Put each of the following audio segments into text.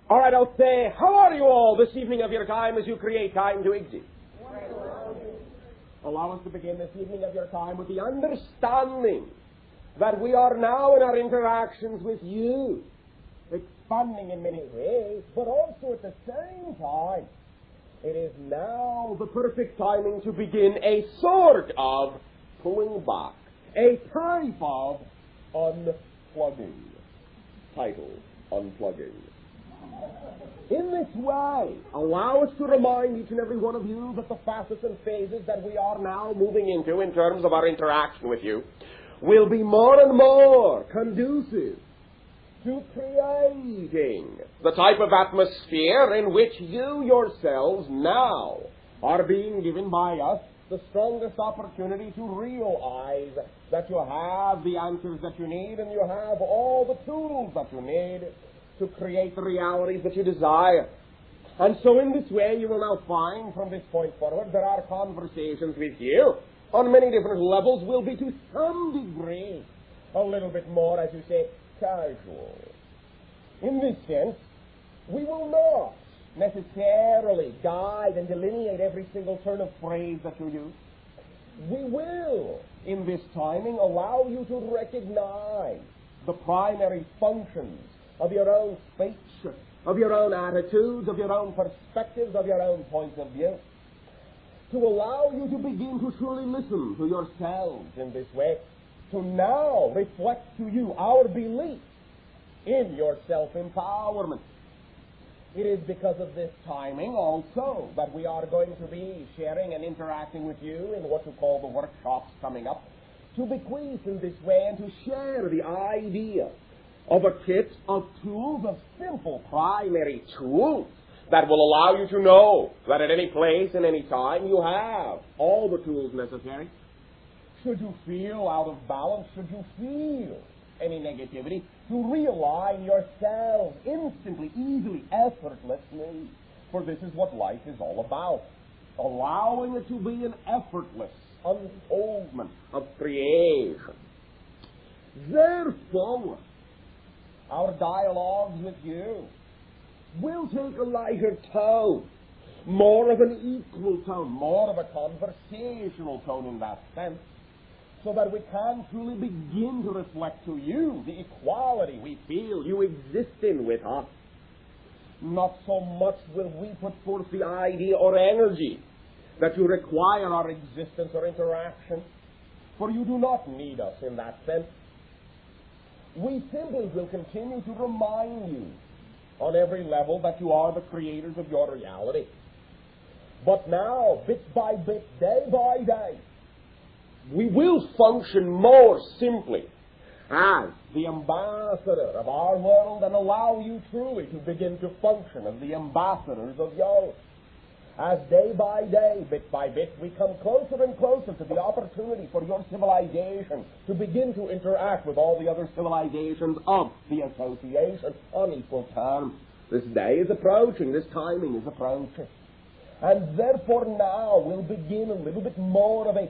All right, I'll say, how are you all this evening of your time as you create time to exist? Allow us to begin this evening of your time with the understanding that we are now in our interactions with you, expanding in many ways, but also at the same time, it is now the perfect timing to begin a sort of pulling back, a type of unplugging. Title, Unplugging. In this way, allow us to remind each and every one of you that the facets and phases that we are now moving into in terms of our interaction with you will be more and more conducive to creating the type of atmosphere in which you yourselves now are being given by us the strongest opportunity to realize that you have the answers that you need and you have all the tools that you need to create the realities that you desire. And so in this way, you will now find from this point forward that our conversations with you on many different levels will be to some degree a little bit more, as you say, casual. In this sense, we will not necessarily guide and delineate every single turn of phrase that you use. We will, in this timing, allow you to recognize the primary functions of your own speech, of your own attitudes, of your own perspectives, of your own points of view, to allow you to begin to truly listen to yourselves in this way, to now reflect to you our belief in your self-empowerment. It is because of this timing also that we are going to be sharing and interacting with you in what you call the workshops coming up, to bequeath in this way and to share the idea of a kit of tools, of simple primary tools that will allow you to know that at any place and any time you have all the tools necessary. Should you feel out of balance, should you feel any negativity, to realign yourselves instantly, easily, effortlessly. For this is what life is all about. Allowing it to be an effortless unfoldment of creation. Therefore, our dialogues with you will take a lighter tone, more of an equal tone, more of a conversational tone in that sense, so that we can truly begin to reflect to you the equality we feel you exist in with us. Not so much will we put forth the idea or energy that you require our existence or interaction, for you do not need us in that sense. We simply will continue to remind you on every level that you are the creators of your reality. But now, bit by bit, day by day, we will function more simply as the ambassador of our world and allow you truly to begin to function as the ambassadors of yours. As day by day, bit by bit, we come closer and closer to the opportunity for your civilization to begin to interact with all the other civilizations of the association on equal terms. This day is approaching, this timing is approaching. And therefore now we'll begin a little bit more of a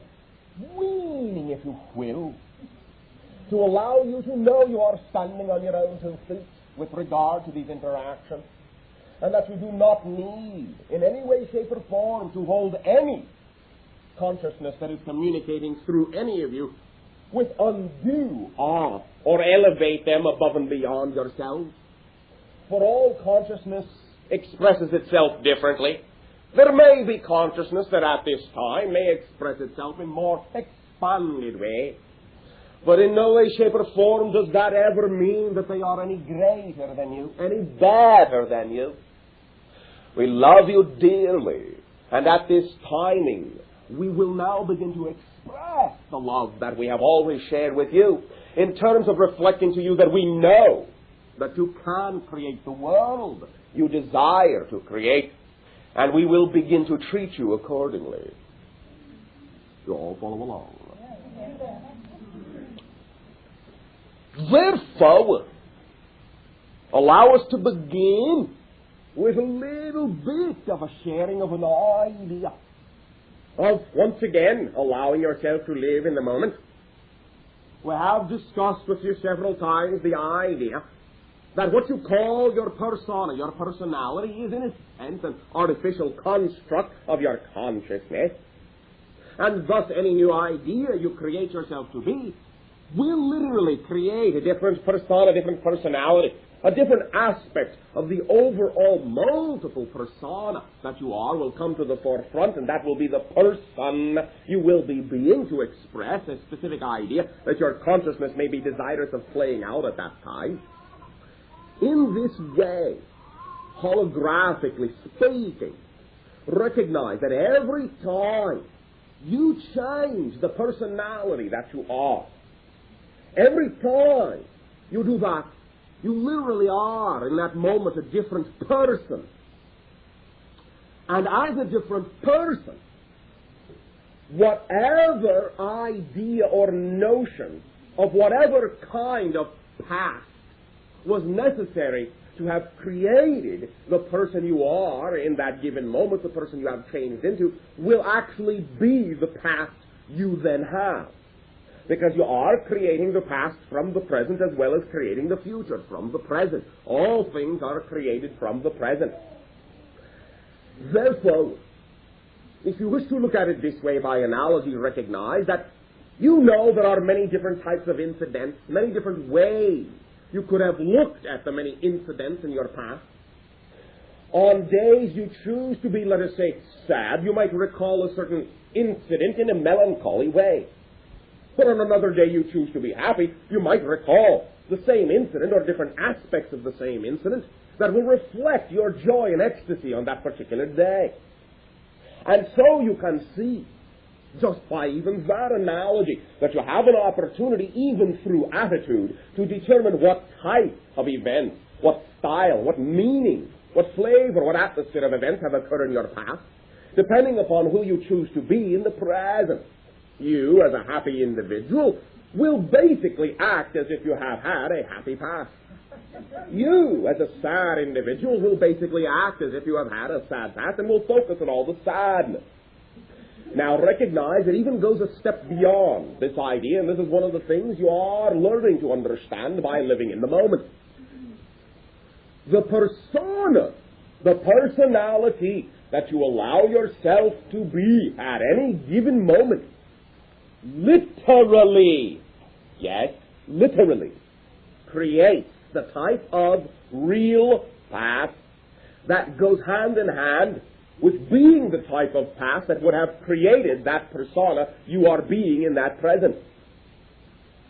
weaning, if you will, to allow you to know you are standing on your own 2 feet with regard to these interactions, and that you do not need in any way, shape, or form to hold any consciousness that is communicating through any of you with undue awe or elevate them above and beyond yourselves. For all consciousness expresses itself differently. There may be consciousness that at this time may express itself in more expanded way, but in no way, shape, or form does that ever mean that they are any greater than you, any better than you. We love you dearly, and at this timing, we will now begin to express the love that we have always shared with you in terms of reflecting to you that we know that you can create the world you desire to create, and we will begin to treat you accordingly. You all follow along. Therefore, allow us to begin with a little bit of a sharing of an idea of, once again, allowing yourself to live in the moment. We have discussed with you several times the idea that what you call your persona, your personality, is in a sense an artificial construct of your consciousness. And thus any new idea you create yourself to be will literally create a different persona, different personality, a different aspect of the overall multiple persona that you are will come to the forefront, and that will be the person you will be being to express a specific idea that your consciousness may be desirous of playing out at that time. In this way, holographically speaking, recognize that every time you change the personality that you are, every time you do that, you literally are, in that moment, a different person. And as a different person, whatever idea or notion of whatever kind of past was necessary to have created the person you are in that given moment, the person you have changed into, will actually be the past you then have. Because you are creating the past from the present as well as creating the future from the present. All things are created from the present. Therefore, if you wish to look at it this way by analogy, recognize that you know there are many different types of incidents, many different ways you could have looked at the many incidents in your past. On days you choose to be, let us say, sad, you might recall a certain incident in a melancholy way. But on another day you choose to be happy, you might recall the same incident or different aspects of the same incident that will reflect your joy and ecstasy on that particular day. And so you can see, just by even that analogy, that you have an opportunity, even through attitude, to determine what type of events, what style, what meaning, what flavor, what atmosphere of events have occurred in your past, depending upon who you choose to be in the present. You, as a happy individual, will basically act as if you have had a happy past. You, as a sad individual, will basically act as if you have had a sad past and will focus on all the sadness. Now, recognize it even goes a step beyond this idea, and this is one of the things you are learning to understand by living in the moment. The persona, the personality that you allow yourself to be at any given moment, literally, yes, literally, creates the type of real past that goes hand in hand with being the type of past that would have created that persona you are being in that present.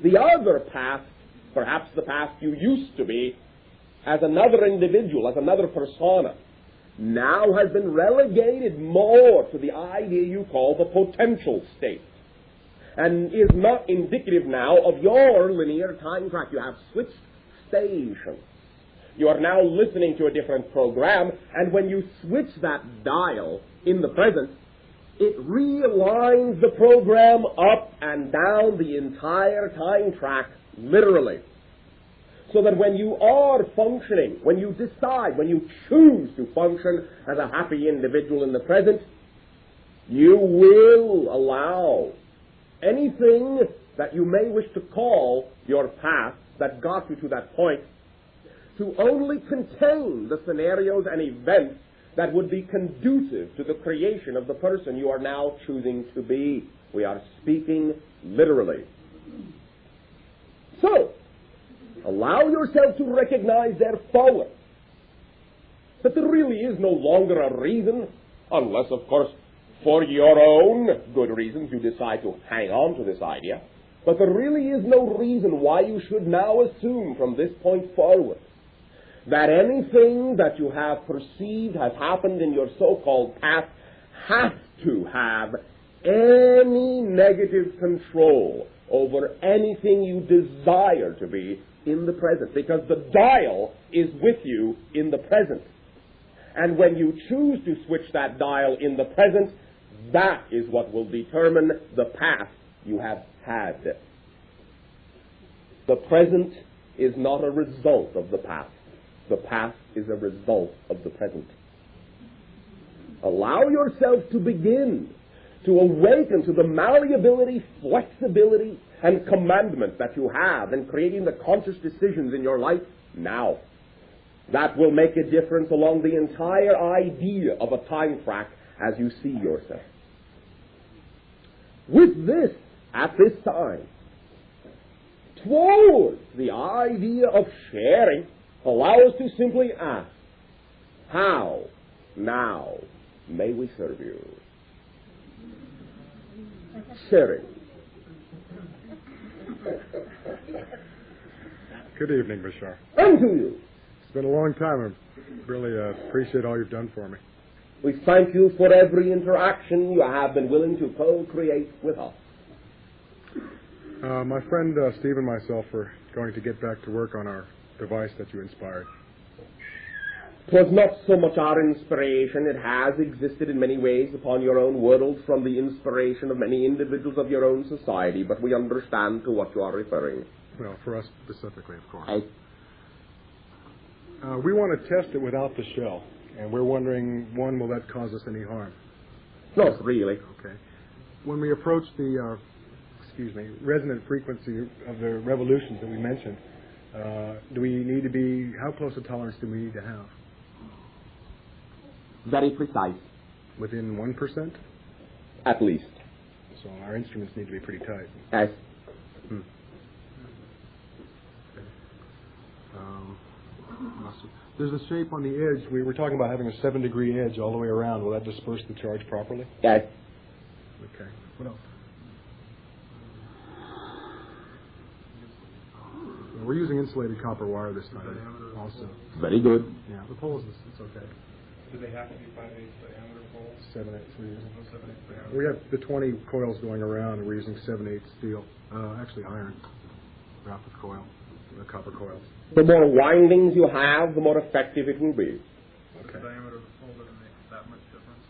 The other past, perhaps the past you used to be, as another individual, as another persona, now has been relegated more to the idea you call the potential state, and is not indicative now of your linear time track. You have switched stations. You are now listening to a different program, and when you switch that dial in the present, it realigns the program up and down the entire time track, literally. So that when you are functioning, when you decide, when you choose to function as a happy individual in the present, you will allow anything that you may wish to call your past that got you to that point to only contain the scenarios and events that would be conducive to the creation of the person you are now choosing to be. We are speaking literally. So, allow yourself to recognize, therefore, that there really is no longer a reason, unless, of course, for your own good reasons you decide to hang on to this idea, but there really is no reason why you should now assume from this point forward that anything that you have perceived has happened in your so-called past has to have any negative control over anything you desire to be in the present, because the dial is with you in the present. And when you choose to switch that dial in the present, that is what will determine the past you have had. The present is not a result of the past. The past is a result of the present. Allow yourself to begin to awaken to the malleability, flexibility, and commandment that you have and creating the conscious decisions in your life now. That will make a difference along the entire idea of a time track as you see yourself. With this, at this time, towards the idea of sharing, allow us to simply ask, how now may we serve you? Sharing. Good evening, Bashar. And to you. It's been a long time. I really appreciate all you've done for me. We thank you for every interaction you have been willing to co-create with us. My friend Steve and myself are going to get back to work on our device that you inspired. 'Twas not so much our inspiration. It has existed in many ways upon your own world from the inspiration of many individuals of your own society, but we understand to what you are referring. Well, for us specifically, of course. I We want to test it without the shell, and we're wondering, one, will that cause us any harm? Not really. Okay. When we approach the, resonant frequency of the revolutions that we mentioned, do we need to be, how close a tolerance do we need to have? Very precise. Within 1%? At least. So our instruments need to be pretty tight. Yes. There's a shape on the edge. We were talking about having a 7-degree edge all the way around. Will that disperse the charge properly? Yes. Okay. What else? We're using insulated copper wire this time also. Very good. Yeah. The poles, it's okay. Do they have to be 5/8 diameter poles? 7/8 we're using. No 7/8 diameter. We have the 20 coils going around, and we're using 7/8 steel. Actually iron. Rapid coil. Copper coils. The more windings you have, the more effective it will be. The diameter of the pole doesn't make that much difference.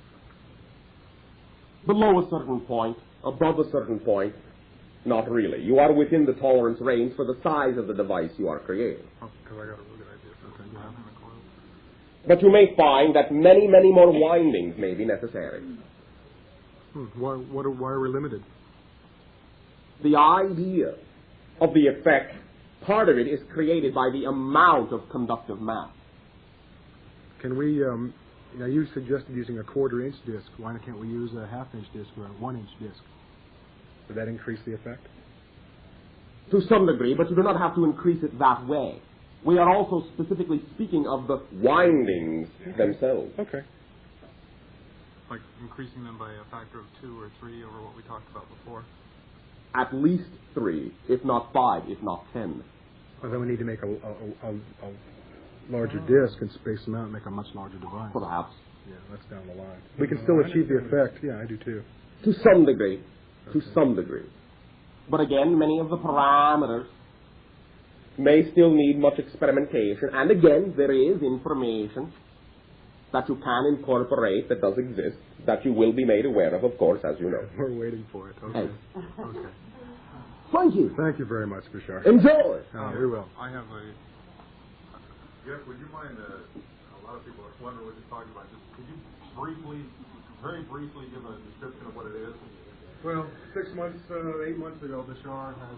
Below a certain point, above a certain point, not really. You are within the tolerance range for the size of the device you are creating. Oh, because I got a really good idea. Okay, yeah. But you may find that many, many more windings may be necessary. Why are we limited? The idea of the effect, part of it is created by the amount of conductive mass. Can we, you suggested using a 1/4-inch disc. Why can't we use a 1/2-inch disc or a 1-inch disc? Would that increase the effect? To some degree, but you do not have to increase it that way. We are also specifically speaking of the windings themselves. Okay. Like increasing them by a factor of 2 or 3 over what we talked about before? At least 3, if not 5, if not 10. Well, then we need to make a larger disc and space them out and make a much larger device. Perhaps. Yeah, that's down the line. We can still achieve the effect. Yeah, I do too. To some degree. Okay. To some degree. But again, many of the parameters may still need much experimentation. And again, there is information that you can incorporate that does exist, that you will be made aware of course, as you know. We're waiting for it. Okay. Hey. Okay. Thank you. Thank you very much, Bashar. Enjoy. We will. I have a... Jeff, would you mind, a lot of people are wondering what you're talking about. Just could you very briefly give a description of what it is? Well, 8 months ago, Bashar had...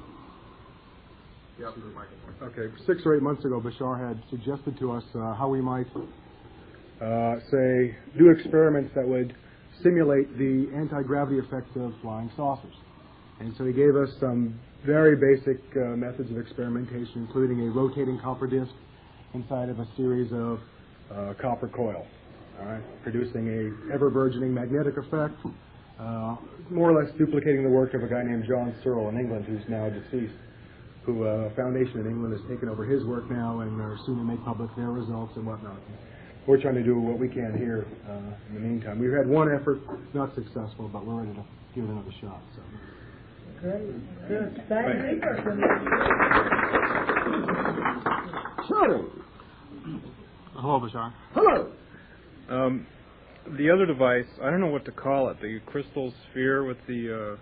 Yeah, through the microphone. Okay, 6 or 8 months ago, Bashar had suggested to us how we might, do experiments that would simulate the anti-gravity effects of flying saucers. And so he gave us some very basic methods of experimentation, including a rotating copper disc inside of a series of copper coils, all right, producing a ever-burgeoning magnetic effect, more or less duplicating the work of a guy named John Searle in England, who's now deceased, who a foundation in England has taken over his work now and are soon to make public their results and whatnot. We're trying to do what we can here in the meantime. We've had one effort, not successful, but we're ready to give it another shot. So. Great. Good. Thank you. Sure. Hello, Bashar. Hello. The other device, I don't know what to call it, the crystal sphere with the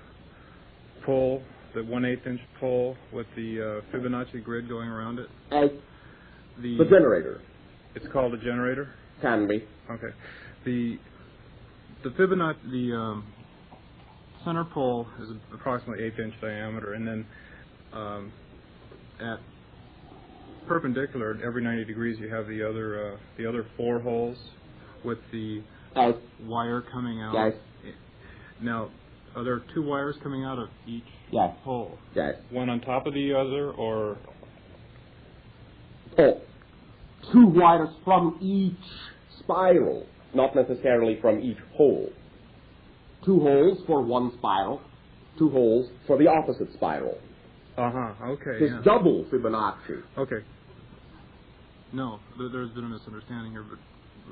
pole, the 1/8-inch pole with the Fibonacci grid going around it. The generator. It's called a generator? Can be. Okay. The Fibonacci, center pole is approximately 1/8 diameter, and then at perpendicular at every 90 degrees you have the other 4 holes with the wire coming out. Yes. Now, are there 2 wires coming out of each Yes. hole? Yes. One on top of the other, or? Oh, 2 wires from each spiral, not necessarily from each hole. 2 holes for one spiral, 2 holes for the opposite spiral. Okay. It's Yeah. double Fibonacci. Okay. No, there's been a misunderstanding here,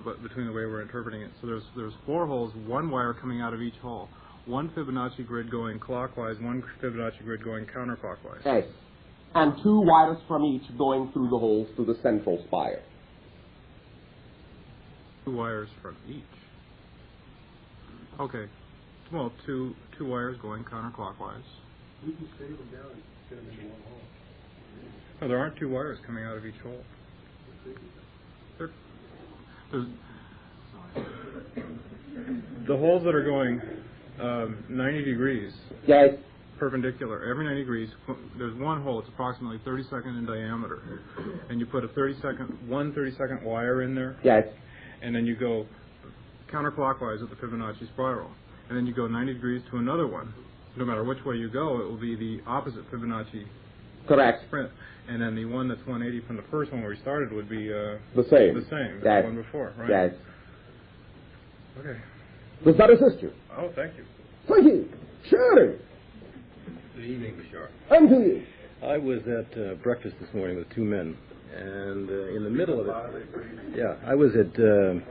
but between the way we're interpreting it. So there's 4 holes, 1 wire coming out of each hole, 1 Fibonacci grid going clockwise, 1 Fibonacci grid going counterclockwise. Yes. And 2 wires from each going through the holes to the central spire. 2 wires from each. Okay. Well, two wires going counterclockwise. You can save them down and get them into one hole. No, there aren't 2 wires coming out of each hole. There's the holes that are going 90 degrees Yes. perpendicular. Every 90 degrees, there's one hole. It's approximately 32nd in diameter, and you put a 30-second wire in there. Yes. And then you go counterclockwise with the Fibonacci spiral, and then you go 90 degrees to another one. No matter which way you go, it will be the opposite Fibonacci Correct. sprint. And then the one that's 180 from the first one where we started would be The same. the same as Yes. the one before, right? Yes. Okay. Does that assist you? Oh, thank you. Thank you. Sure. Good evening, Bashar. And to you. I was at breakfast this morning with 2 men, and in the middle of it, yeah, I was at. The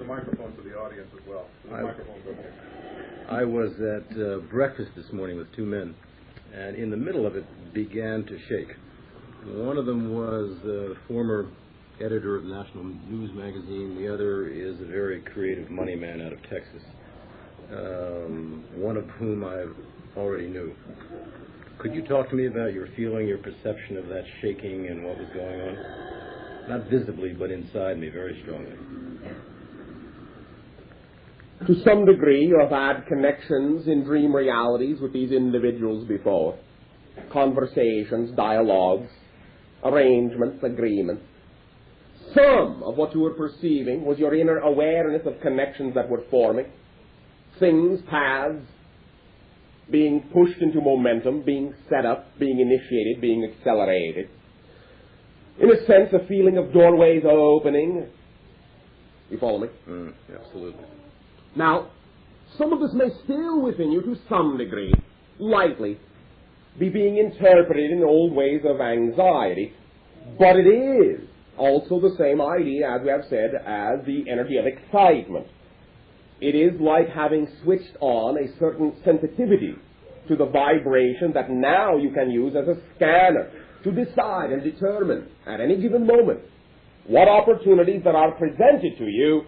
microphone to the audience as well. The microphone's okay. I was at breakfast this morning with 2 men, and in the middle of it began to shake. One of them was a former editor of National News Magazine. The other is a very creative money man out of Texas, one of whom I already knew. Could you talk to me about your feeling, your perception of that shaking and what was going on? Not visibly, but inside me, very strongly. To some degree, you have had connections in dream realities with these individuals before. Conversations, dialogues, arrangements, agreements. Some of what you were perceiving was your inner awareness of connections that were forming. Things, paths, being pushed into momentum, being set up, being initiated, being accelerated. In a sense, a feeling of doorways opening. You follow me? Absolutely. Now, some of this may still within you to some degree, lightly, be being interpreted in old ways of anxiety, but it is also the same idea, as we have said, as the energy of excitement. It is like having switched on a certain sensitivity to the vibration that now you can use as a scanner to decide and determine at any given moment what opportunities that are presented to you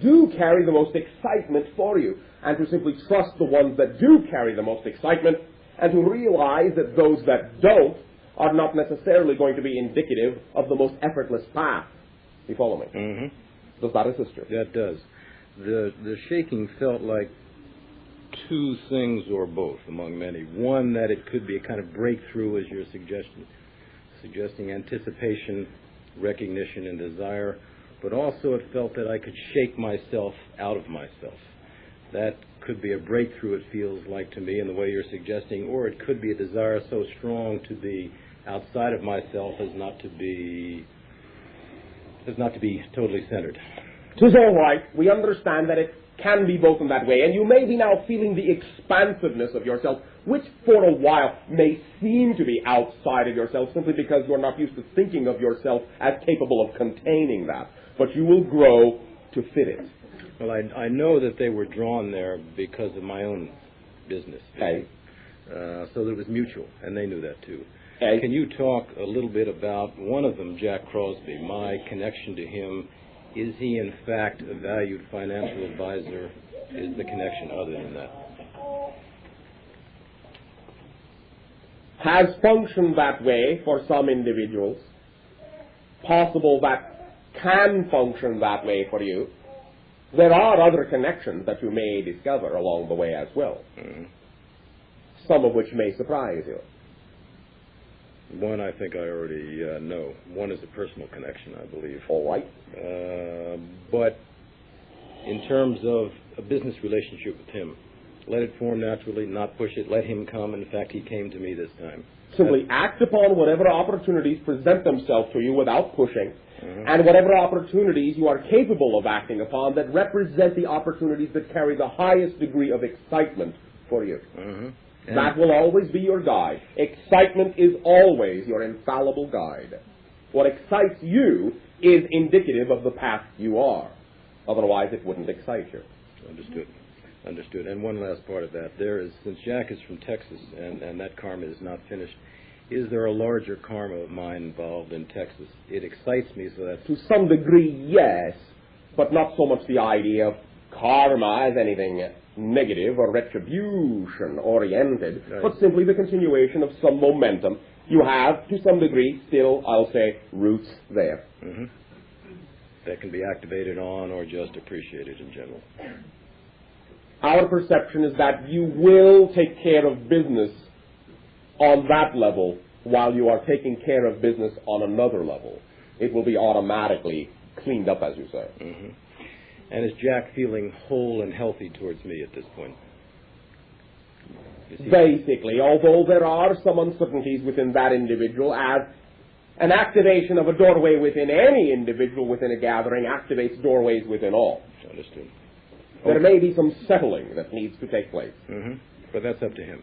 do carry the most excitement for you, and to simply trust the ones that do carry the most excitement, and to realize that those that don't are not necessarily going to be indicative of the most effortless path. You follow me? Mm-hmm. Does that assist you? That does. The shaking felt like 2 things or both among many. One, that it could be a kind of breakthrough, as you're suggesting anticipation, recognition, and desire, but also it felt that I could shake myself out of myself. That could be a breakthrough, it feels like to me, in the way you're suggesting, or it could be a desire so strong to be outside of myself as not to be totally centered. 'Tis all right. We understand that it can be both in that way, and you may be now feeling the expansiveness of yourself, which for a while may seem to be outside of yourself simply because you're not used to thinking of yourself as capable of containing that. But you will grow to fit it. Well, I know that they were drawn there because of my own business. Okay. So that it was mutual, and they knew that too. Okay. Can you talk a little bit about one of them, Jack Crosby, my connection to him? Is he, in fact, a valued financial advisor? Is the connection other than that? Has functioned that way for some individuals. Possible that can function that way for you. There are other connections that you may discover along the way as well. Mm-hmm. some of which may surprise you. One I think I already know. One is a personal connection, I believe. All right. But in terms of a business relationship with him, let it form naturally, not push it, let him come. In fact, he came to me this time. Simply act upon whatever opportunities present themselves to you without pushing, and whatever opportunities you are capable of acting upon that represent the opportunities that carry the highest degree of excitement for you. That will always be your guide. Excitement is always your infallible guide. What excites you is indicative of the path you are. Otherwise, it wouldn't excite you. Understood. And one last part of that. There is, since Jack is from Texas and that karma is not finished, is there a larger karma of mine involved in Texas? It excites me so that... To some degree, yes, but not so much the idea of karma as anything negative or retribution-oriented, but simply the continuation of some momentum. You have, to some degree, still, I'll say, roots there. That can be activated on or just appreciated in general. Our perception is that you will take care of business on that level while you are taking care of business on another level. It will be automatically cleaned up, as you say. And is Jack feeling whole and healthy towards me at this point? Basically, although there are some uncertainties within that individual, as an activation of a doorway within any individual within a gathering activates doorways within all. Understood. There may be some settling that needs to take place. But that's up to him.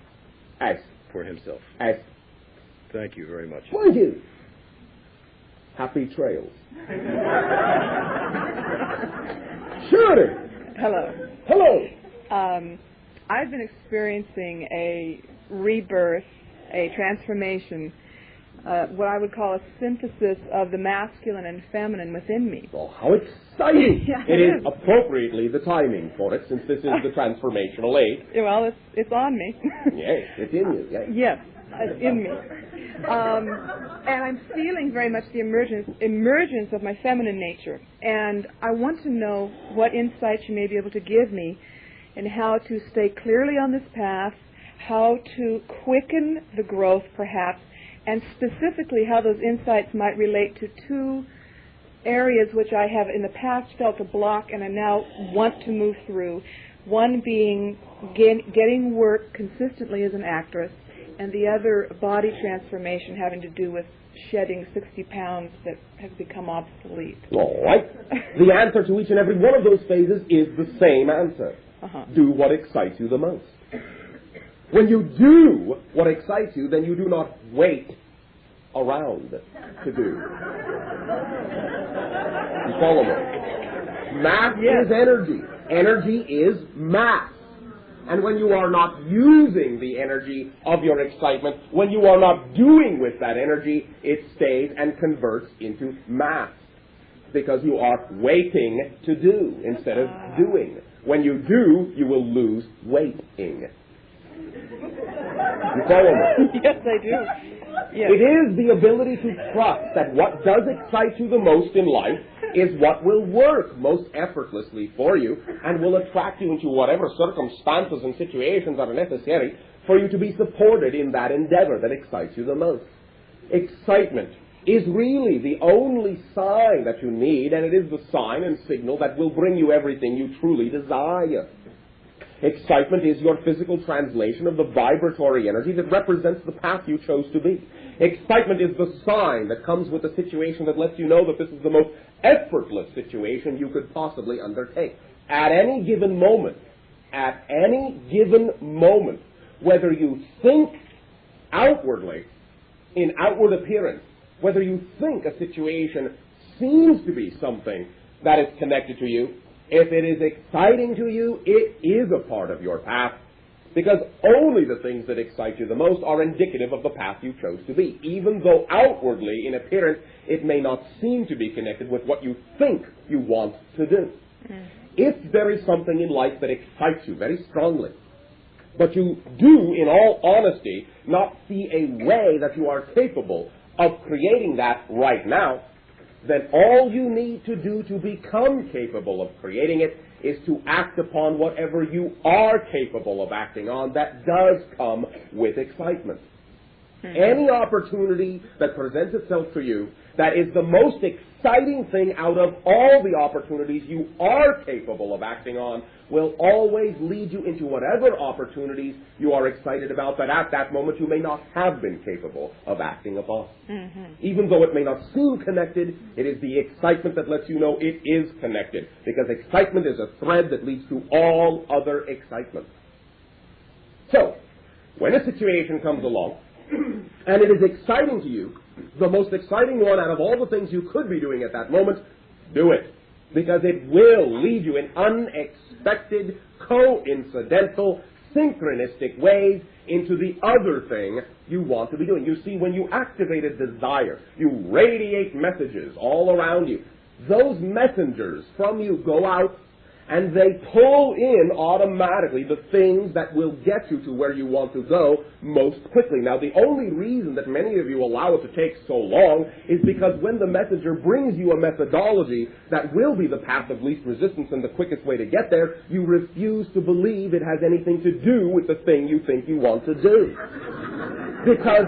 As For himself. As Thank you very much. Thank you. Happy trails. Sure. Hello. I've been experiencing a rebirth, a transformation, what I would call a synthesis of the masculine and feminine within me. Oh, how exciting! Yeah, it is appropriately the timing for it, since this is the transformational aid. Well, it's on me. Yes, it's in you. Yes. Yes, it's in me. And I'm feeling very much the emergence of my feminine nature. And I want to know what insights you may be able to give me in how to stay clearly on this path, how to quicken the growth, perhaps, and specifically how those insights might relate to two areas which I have in the past felt a block and I now want to move through. One being getting work consistently as an actress, and the other body transformation having to do with shedding 60 pounds that have become obsolete. All right. The answer to each and every one of those phases is the same answer. Do what excites you the most. When you do what excites you, then you do not wait around to do. You follow me? Mass is energy. Energy is mass. And when you are not using the energy of your excitement, when you are not doing with that energy, it stays and converts into mass. Because you are waiting to do instead of doing. When you do, you will lose waiting. You follow me? Yes, I do. Yes. It is the ability to trust that what does excite you the most in life is what will work most effortlessly for you and will attract you into whatever circumstances and situations are necessary for you to be supported in that endeavor that excites you the most. Excitement is really the only sign that you need, and it is the sign and signal that will bring you everything you truly desire. Excitement is your physical translation of the vibratory energy that represents the path you chose to be. Excitement is the sign that comes with a situation that lets you know that this is the most effortless situation you could possibly undertake. At any given moment, whether you think outwardly, in outward appearance, whether you think a situation seems to be something that is connected to you, if it is exciting to you, it is a part of your path, because only the things that excite you the most are indicative of the path you chose to be, even though outwardly, in appearance, it may not seem to be connected with what you think you want to do. If there is something in life that excites you very strongly, but you do, in all honesty, not see a way that you are capable of creating that right now, then all you need to do to become capable of creating it is to act upon whatever you are capable of acting on that does come with excitement. Any opportunity that presents itself to you that is the most exciting thing out of all the opportunities you are capable of acting on will always lead you into whatever opportunities you are excited about that at that moment you may not have been capable of acting upon. Even though it may not seem connected, it is the excitement that lets you know it is connected, because excitement is a thread that leads to all other excitement. So, when a situation comes along, and it is exciting to you, the most exciting one out of all the things you could be doing at that moment, do it. Because it will lead you in unexpected, coincidental, synchronistic ways into the other thing you want to be doing. You see, when you activate a desire, you radiate messages all around you. Those messengers from you go out and they pull in automatically the things that will get you to where you want to go most quickly. Now, the only reason that many of you allow it to take so long is because when the messenger brings you a methodology that will be the path of least resistance and the quickest way to get there, you refuse to believe it has anything to do with the thing you think you want to do. Because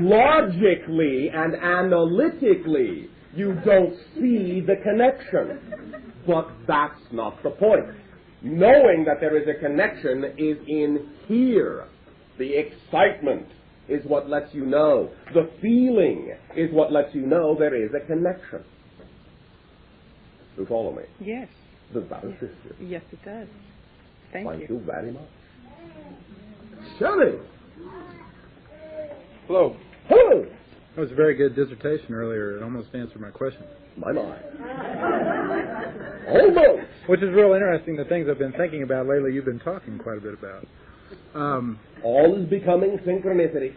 logically and analytically, you don't see the connection. But that's not the point. Knowing that there is a connection is in here. The excitement is what lets you know. The feeling is what lets you know there is a connection. You follow me? Yes. Does that assist you? Yes, it does. Thank you very much. Shelley! Hello. Hello! That was a very good dissertation earlier. It almost answered my question. My. Almost! Which is real interesting, the things I've been thinking about lately, you've been talking quite a bit about. All is becoming synchronicity.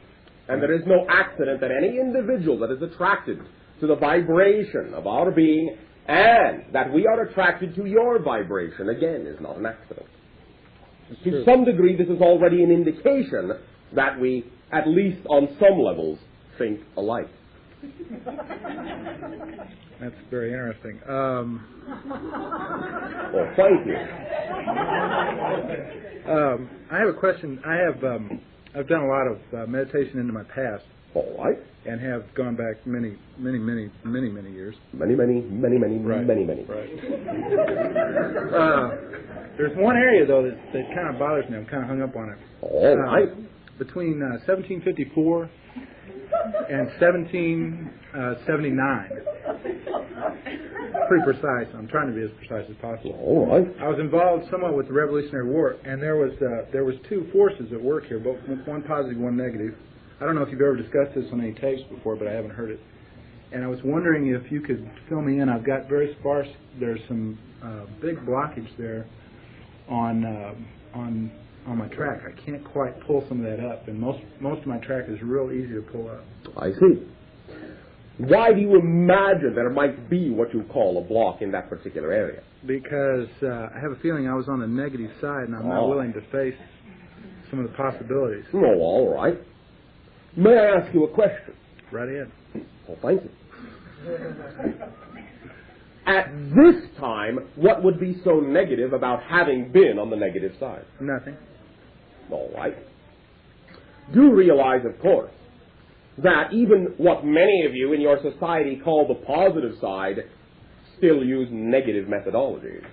And there is no accident that any individual that is attracted to the vibration of our being and that we are attracted to your vibration, again, is not an accident. To some degree, this is already an indication that we, at least on some levels, think alike. That's very interesting. Well, thank you. I have a question. I've done a lot of meditation into my past. All right. And have gone back many years. Many. Right. There's one area, though, that kind of bothers me. I'm kind of hung up on it. All right. Between 1754 and 1779. Pretty precise. I'm trying to be as precise as possible. All right. I was involved somewhat with the Revolutionary War, and there was two forces at work here, both one positive, one negative. I don't know if you've ever discussed this on any tapes before, but I haven't heard it. And I was wondering if you could fill me in. I've got very sparse. There's some big blockage there on my track. I can't quite pull some of that up, and most of my track is real easy to pull up. I see. Why do you imagine there might be what you call a block in that particular area? Because I have a feeling I was on the negative side, and I'm not willing to face some of the possibilities. Oh, all right. May I ask you a question? Right ahead. Oh, thank you. At this time, what would be so negative about having been on the negative side? Nothing. All right. Do realize, of course, that even what many of you in your society call the positive side still use negative methodologies.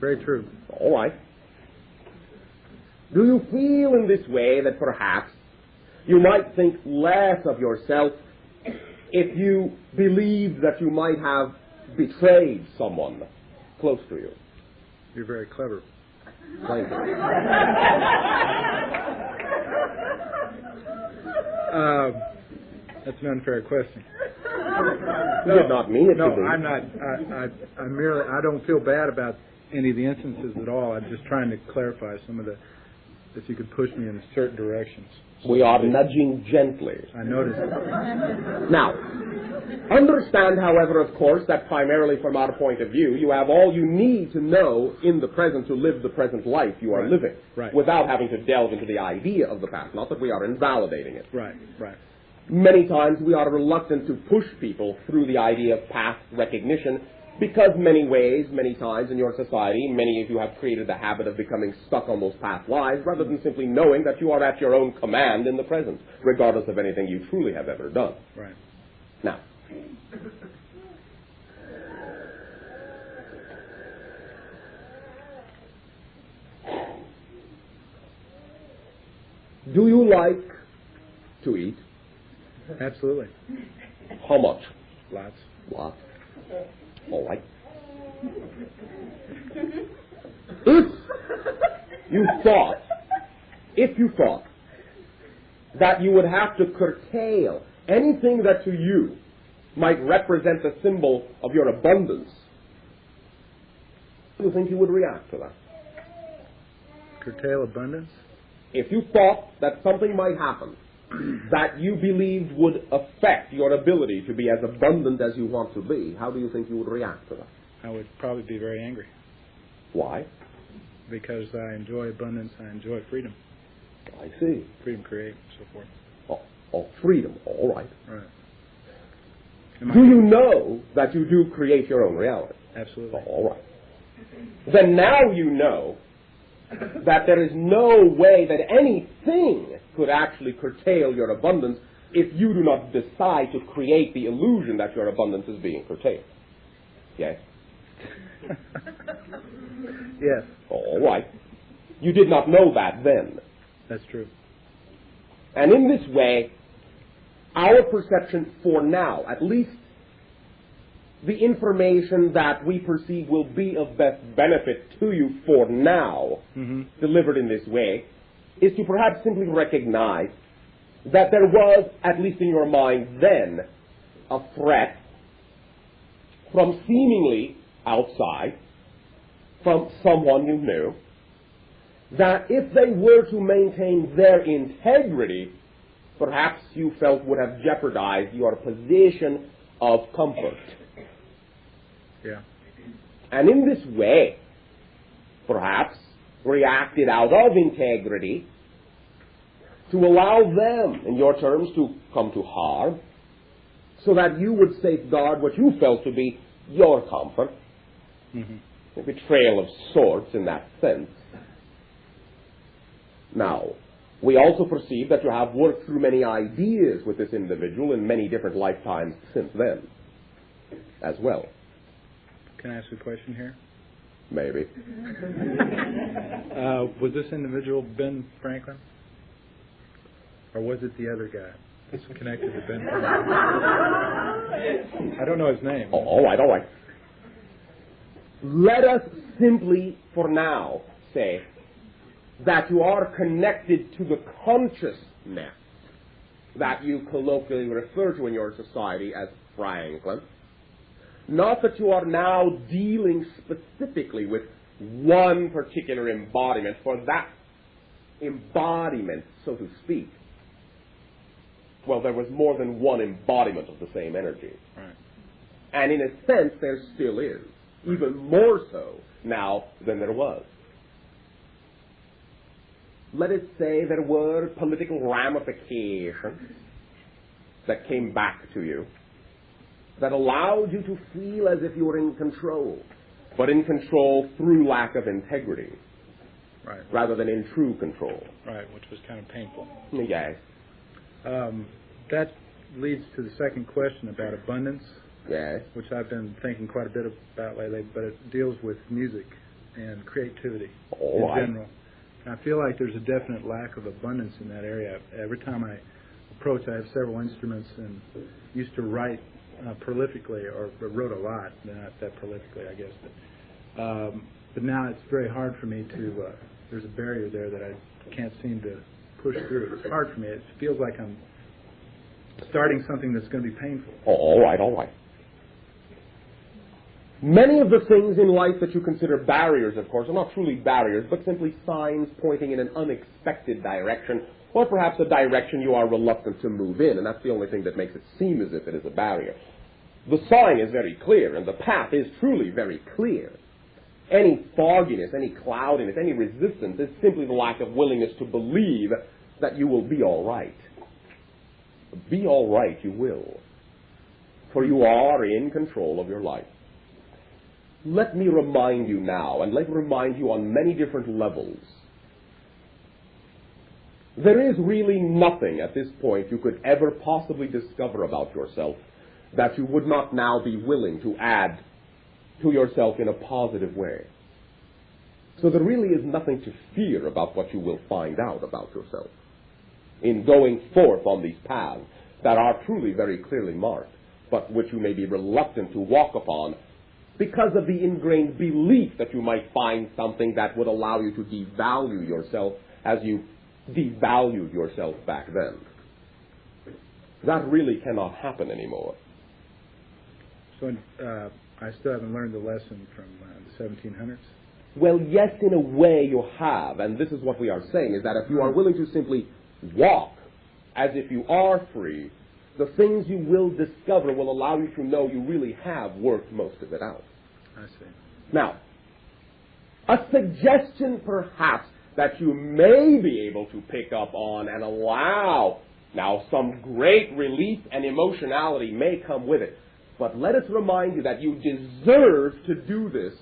Very true. All right. Do you feel in this way that perhaps you might think less of yourself if you believed that you might have betrayed someone close to you? You're very clever. Thank you. That's an unfair question. You did not mean it no, to be. I'm not. I'm merely. I don't feel bad about any of the instances at all. I'm just trying to clarify some of the. If you could push me in certain directions. We are nudging gently. I noticed. Now, understand, however, of course, that primarily from our point of view, you have all you need to know in the present to live the present life you are living, right, without having to delve into the idea of the past. Not that we are invalidating it. Right. Many times we are reluctant to push people through the idea of path recognition because many times in your society, many of you have created the habit of becoming stuck on those past lives rather than simply knowing that you are at your own command in the present, regardless of anything you truly have ever done. Right. Now, do you like to eat? Absolutely. How much? Lots. Lots. All right. If you thought that you would have to curtail anything that to you might represent the symbol of your abundance, do you think you would react to that? Curtail abundance? If you thought that something might happen that you believed would affect your ability to be as abundant as you want to be, how do you think you would react to that? I would probably be very angry. Why? Because I enjoy abundance, I enjoy freedom. I see. Freedom create, so forth. Oh, freedom. All right. Right. Do you know that you do create your own reality? Absolutely. All right. Then now you know that there is no way that anything could actually curtail your abundance if you do not decide to create the illusion that your abundance is being curtailed. Yes? Yes. All right. You did not know that then. That's true. And in this way, our perception for now, at least the information that we perceive will be of best benefit to you for now, delivered in this way, is to perhaps simply recognize that there was, at least in your mind then, a threat from seemingly outside, from someone you knew, that if they were to maintain their integrity, perhaps you felt would have jeopardized your position of comfort. Yeah. And in this way, perhaps reacted out of integrity to allow them, in your terms, to come to harm, so that you would safeguard what you felt to be your comfort, a betrayal of sorts in that sense. Now, we also perceive that you have worked through many ideas with this individual in many different lifetimes since then, as well. Can I ask a question here? Maybe. Was this individual Ben Franklin? Or was it the other guy that's connected to Ben Franklin? I don't know his name. Oh, all right. Let us simply, for now, say that you are connected to the consciousness that you colloquially refer to in your society as Franklin. Not that you are now dealing specifically with one particular embodiment, for that embodiment, so to speak, well, there was more than one embodiment of the same energy. Right. And in a sense, there still is, even more so now than there was. Let us say there were political ramifications that came back to you that allowed you to feel as if you were in control, but in control through lack of integrity, right, rather than in true control. Right, which was kind of painful. Yes. That leads to the second question about abundance, Yes. which I've been thinking quite a bit about lately, but it deals with music and creativity in general. And I feel like there's a definite lack of abundance in that area. Every time I approach, I have several instruments and used to write prolifically, or wrote a lot, not that prolifically, I guess. But now it's very hard for me to, there's a barrier there that I can't seem to push through. It's hard for me. It feels like I'm starting something that's going to be painful. All right. Many of the things in life that you consider barriers, of course, are not truly barriers, but simply signs pointing in an unexpected direction, or perhaps a direction you are reluctant to move in, and that's the only thing that makes it seem as if it is a barrier. The sign is very clear, and the path is truly very clear. Any fogginess, any cloudiness, any resistance is simply the lack of willingness to believe that you will be all right. be all right, you will. For you are in control of your life. Let me remind you now, and let me remind you on many different levels. There is really nothing at this point you could ever possibly discover about yourself that you would not now be willing to add to yourself in a positive way. So there really is nothing to fear about what you will find out about yourself in going forth on these paths that are truly very clearly marked, but which you may be reluctant to walk upon because of the ingrained belief that you might find something that would allow you to devalue yourself as you devalued yourself back then. That really cannot happen anymore. So I still haven't learned the lesson from the 1700s? Well, yes, in a way you have, and this is what we are saying, is that if you are willing to simply walk as if you are free, the things you will discover will allow you to know you really have worked most of it out. I see. Now, a suggestion perhaps that you may be able to pick up on and allow, now some great relief and emotionality may come with it, but let us remind you that you deserve to do this.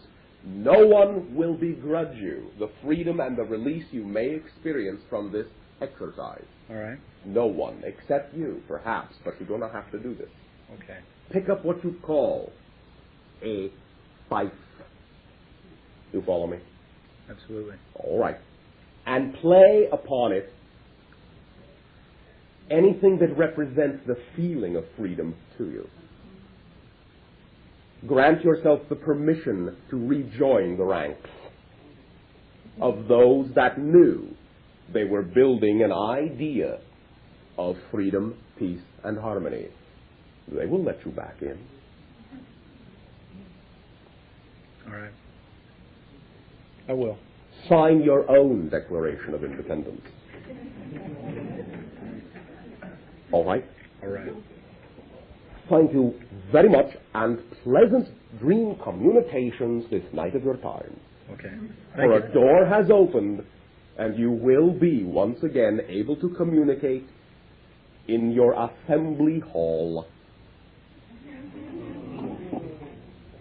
No one will begrudge you the freedom and the release you may experience from this exercise. All right. No one, except you, perhaps, but you do not have to do this. Okay. Pick up what you call a fife. You follow me? Absolutely. All right. And play upon it anything that represents the feeling of freedom to you. Grant yourself the permission to rejoin the ranks of those that knew they were building an idea of freedom, peace, and harmony. They will let you back in. All right. I will. Sign your own Declaration of Independence. All right? All right. Thank you very much, and pleasant dream communications this night of your time. Okay. For a door has opened, and you will be once again able to communicate in your assembly hall.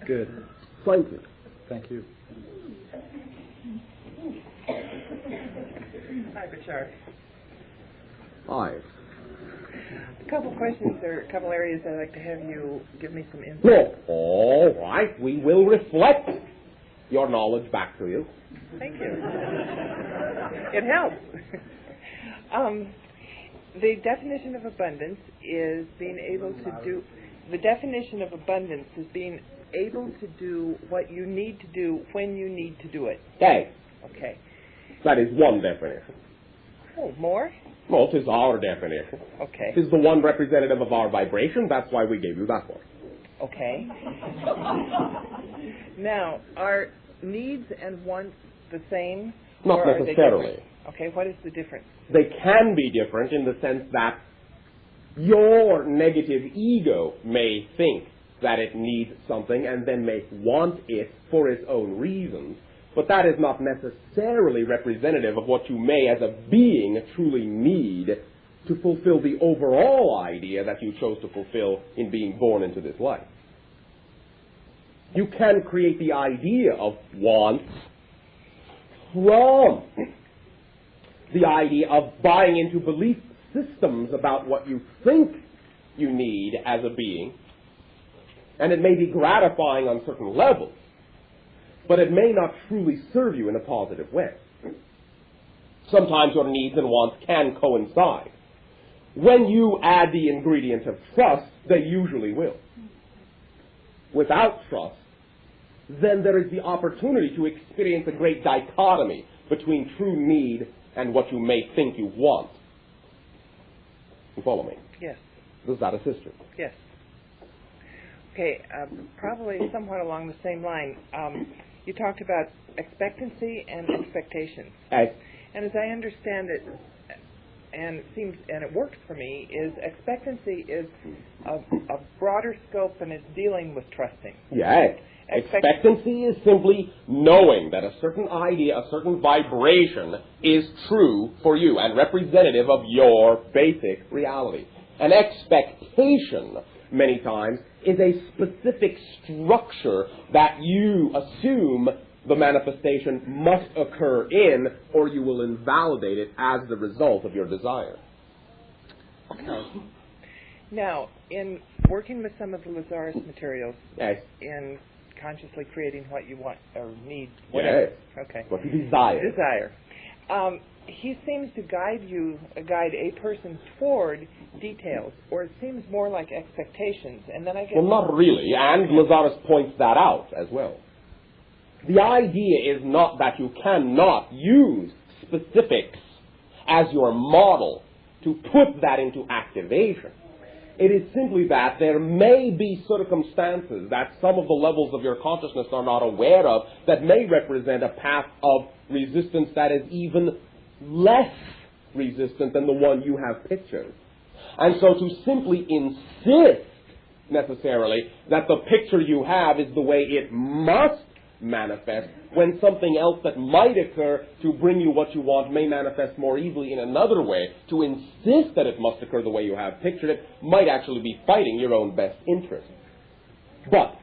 Good. Thank you. Thank you. Hi, Bashar. Hi. A couple questions or a couple areas I'd like to have you give me some insight. No. All right. We will reflect your knowledge back to you. Thank you. It helps. The definition of abundance is being able to do. The definition of abundance is being able to do what you need to do when you need to do it. Okay. Okay. That is one definition. Oh, more? Well, it is our definition. Okay. It is the one representative of our vibration. That's why we gave you that one. Okay. Now, are needs and wants the same? Not or are they necessarily. different? Okay, what is the difference? They can be different in the sense that your negative ego may think that it needs something and then may want it for its own reasons. But that is not necessarily representative of what you may as a being truly need to fulfill the overall idea that you chose to fulfill in being born into this life. You can create the idea of wants from the idea of buying into belief systems about what you think you need as a being, and it may be gratifying on certain levels, but it may not truly serve you in a positive way. Sometimes your needs and wants can coincide. When you add the ingredient of trust, they usually will. Without trust, then there is the opportunity to experience a great dichotomy between true need and what you may think you want. You follow me? Yes. Does that assist you? Yes. Okay, probably somewhat along the same line. You talked about expectancy and expectations. And as I understand it, and it seems, and it works for me, is expectancy is a broader scope and it's dealing with trusting. Yes. Expectancy is simply knowing that a certain idea, a certain vibration is true for you and representative of your basic reality. An expectation, many times, is a specific structure that you assume the manifestation must occur in, or you will invalidate it as the result of your desire. Now, in working with some of the Lazarus materials, Yes. in consciously creating what you want or need, whatever. Yes. Okay. What you desire. Desire. He seems to guide a person toward details, or it seems more like expectations. And then I get Well, not really, and Lazarus points that out as well. The idea is not that you cannot use specifics as your model to put that into activation. It is simply that there may be circumstances that some of the levels of your consciousness are not aware of that may represent a path of resistance that is even less resistant than the one you have pictured. And so to simply insist necessarily that the picture you have is the way it must manifest, when something else that might occur to bring you what you want may manifest more easily in another way, to insist that it must occur the way you have pictured it might actually be fighting your own best interest. But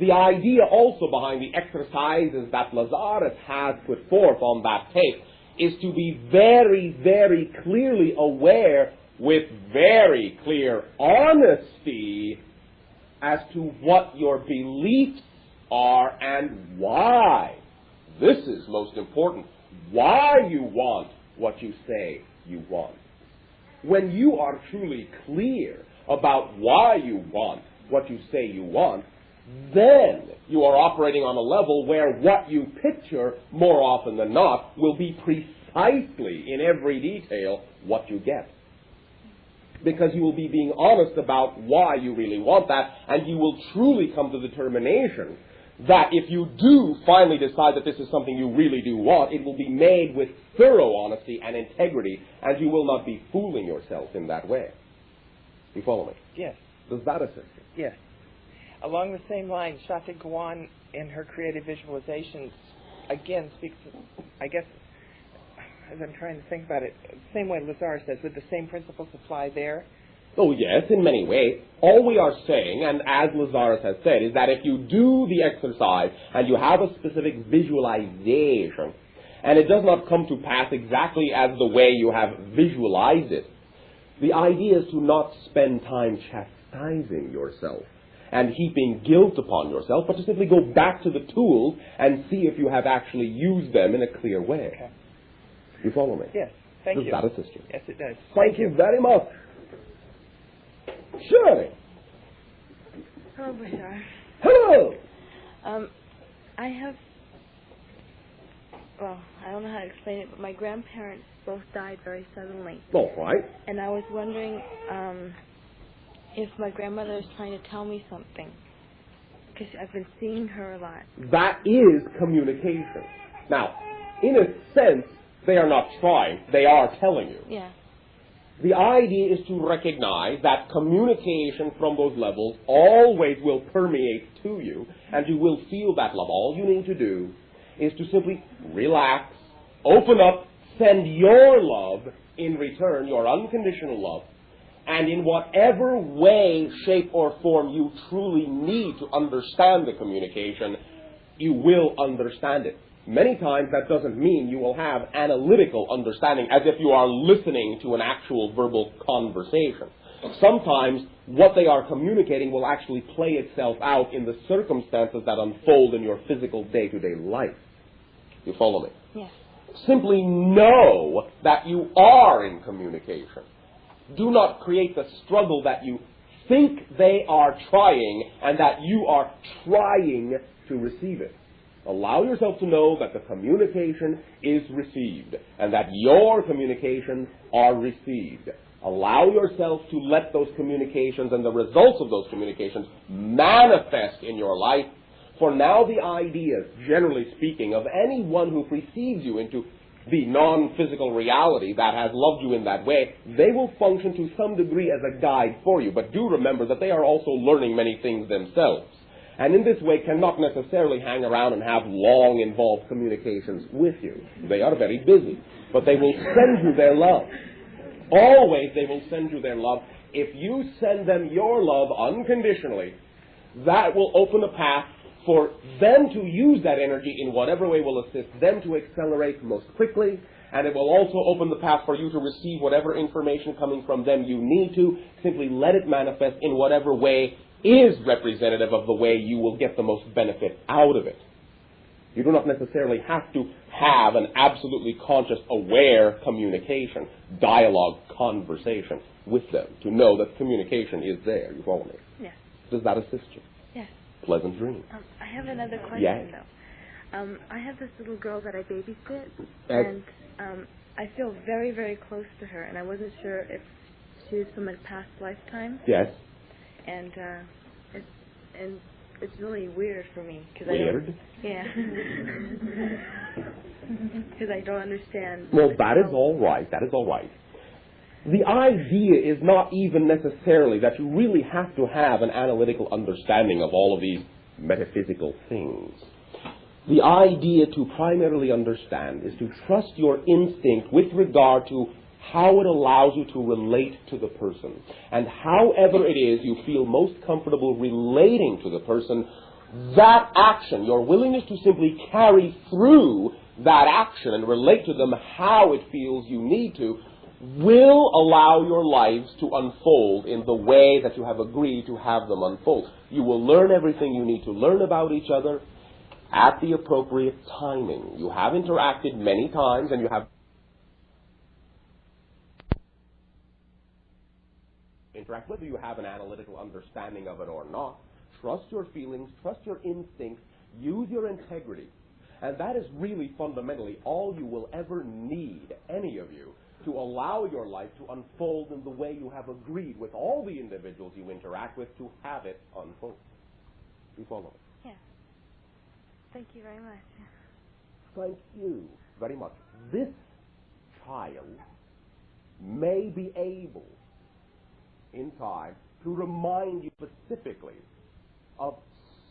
the idea also behind the exercises that Lazarus has put forth on that tape is to be very, very clearly aware with very clear honesty as to what your beliefs are and why. This is most important. Why you want what you say you want. When you are truly clear about why you want what you say you want, then you are operating on a level where what you picture, more often than not, will be precisely in every detail what you get. Because you will be being honest about why you really want that, and you will truly come to the determination that if you do finally decide that this is something you really do want, it will be made with thorough honesty and integrity, and you will not be fooling yourself in that way. You follow me? Yes. Does that assist you? Yes. Along the same line, Shakti Gawan, in her creative visualizations, again speaks, I guess, as I'm trying to think about it, the same way Lazar says, would the same principles apply there? Oh, yes, in many ways. All we are saying, and as Lazarus has said, is that if you do the exercise and you have a specific visualization, and it does not come to pass exactly as the way you have visualized it, the idea is to not spend time chastising yourself and heaping guilt upon yourself, but to simply go back to the tools and see if you have actually used them in a clear way. Okay. You follow me? Yes, thank you. Does that assist you? Yes, it does. Thank you very much. Surely. Hello, Bashar. Hello. I don't know how to explain it, but my grandparents both died very suddenly. All right. And I was wondering if my grandmother is trying to tell me something, because I've been seeing her a lot. That is communication. Now, in a sense, they are not trying. They are telling you. Yeah. The idea is to recognize that communication from those levels always will permeate to you, and you will feel that love. All you need to do is to simply relax, open up, send your love in return, your unconditional love, and in whatever way, shape, or form you truly need to understand the communication, you will understand it. Many times that doesn't mean you will have analytical understanding as if you are listening to an actual verbal conversation. Sometimes what they are communicating will actually play itself out in the circumstances that unfold in your physical day-to-day life. You follow me? Yes. Simply know that you are in communication. Do not create the struggle that you think they are trying and that you are trying to receive it. Allow yourself to know that the communication is received and that your communications are received. Allow yourself to let those communications and the results of those communications manifest in your life. For now, the ideas, generally speaking, of anyone who precedes you into the non-physical reality that has loved you in that way, they will function to some degree as a guide for you. But do remember that they are also learning many things themselves. And in this way cannot necessarily hang around and have long, involved communications with you. They are very busy. But they will send you their love. Always they will send you their love If you send them your love unconditionally, that will open a path for them to use that energy in whatever way will assist them to accelerate most quickly, and it will also open the path for you to receive whatever information coming from them you need to. Simply let it manifest in whatever way is representative of the way you will get the most benefit out of it. You do not necessarily have to have an absolutely conscious, aware communication, dialogue, conversation with them to know that communication is there. You follow me? Yes. Does that assist you? Yes. Pleasant dreams. I have another question, Yes. though. I have this little girl that I babysit, and I feel very, very close to her, and I wasn't sure if she was from a past lifetime. Yes. And it's really weird for me. Weird? Yeah. Because I don't understand. Well, that is all right. That is all right. The idea is not even necessarily that you really have to have an analytical understanding of all of these metaphysical things. The idea to primarily understand is to trust your instinct with regard to how it allows you to relate to the person. And however it is you feel most comfortable relating to the person, that action, your willingness to simply carry through that action and relate to them how it feels you need to, will allow your lives to unfold in the way that you have agreed to have them unfold. You will learn everything you need to learn about each other at the appropriate timing. You have interacted many times, and you have interact whether you have an analytical understanding of it or not. Trust your feelings, trust your instincts, use your integrity. And that is really fundamentally all you will ever need, any of you, to allow your life to unfold in the way you have agreed with all the individuals you interact with to have it unfold. You follow? Yeah. Thank you very much. Thank you very much. This child may be able, in time, to remind you specifically of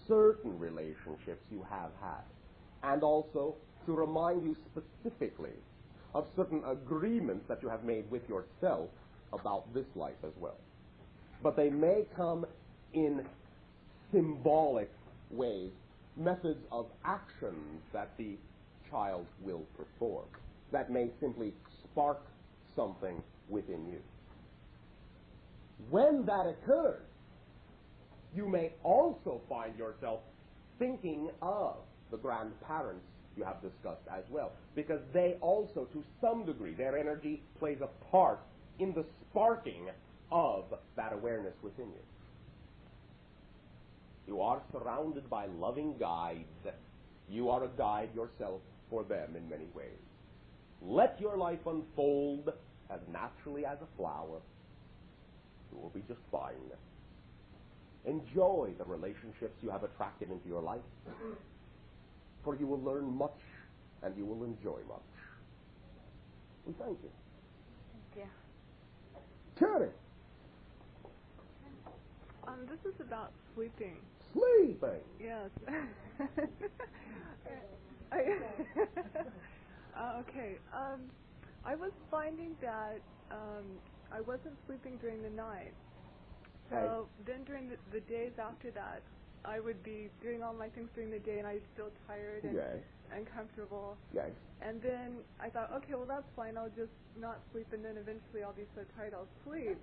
certain relationships you have had, and also to remind you specifically of certain agreements that you have made with yourself about this life as well. But they may come in symbolic ways, methods of actions that the child will perform, that may simply spark something within you. When that occurs, you may also find yourself thinking of the grandparents you have discussed as well, because they also, to some degree, their energy plays a part in the sparking of that awareness within you. You are surrounded by loving guides. You are a guide yourself for them in many ways. Let your life unfold as naturally as a flower. You will be just fine. Enjoy the relationships you have attracted into your life, for you will learn much and you will enjoy much. We thank you. Thank you. Terry. This is about sleeping. Sleeping. Yes. Okay. I was finding that I wasn't sleeping during the night. So then during the days after that, I would be doing all my things during the day, and I'd feel tired and uncomfortable. Yes. And then I thought, okay, well, that's fine. I'll just not sleep, and then eventually I'll be so tired I'll sleep.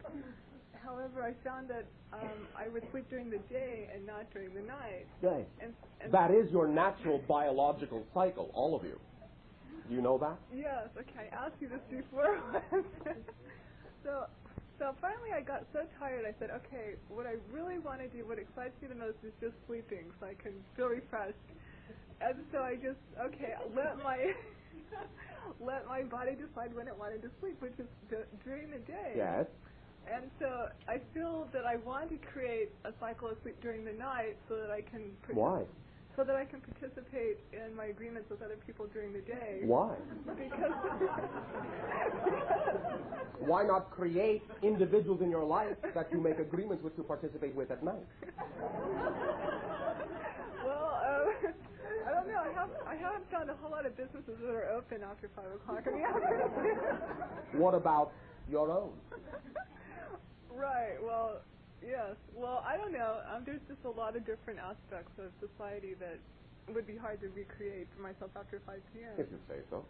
However, I found that I would sleep during the day and not during the night. Right. And that is your natural biological cycle, all of you. Do you know that? Yes. Okay. I asked you this before. So finally I got so tired, I said, okay, what I really want to do, what excites me the most is just sleeping so I can feel refreshed. And so I just, let my body decide when it wanted to sleep, which is during the day. Yes. And so I feel that I want to create a cycle of sleep during the night so that I can... Why? So that I can participate in my agreements with other people during the day. Why? Because... Why not create individuals in your life that you make agreements with to participate with at night? Well, I don't know. I haven't found a whole lot of businesses that are open after 5 o'clock in the afternoon. What about your own? Right. Well, yes. Well, I don't know. There's just a lot of different aspects of society that would be hard to recreate for myself after 5 p.m. If you say so.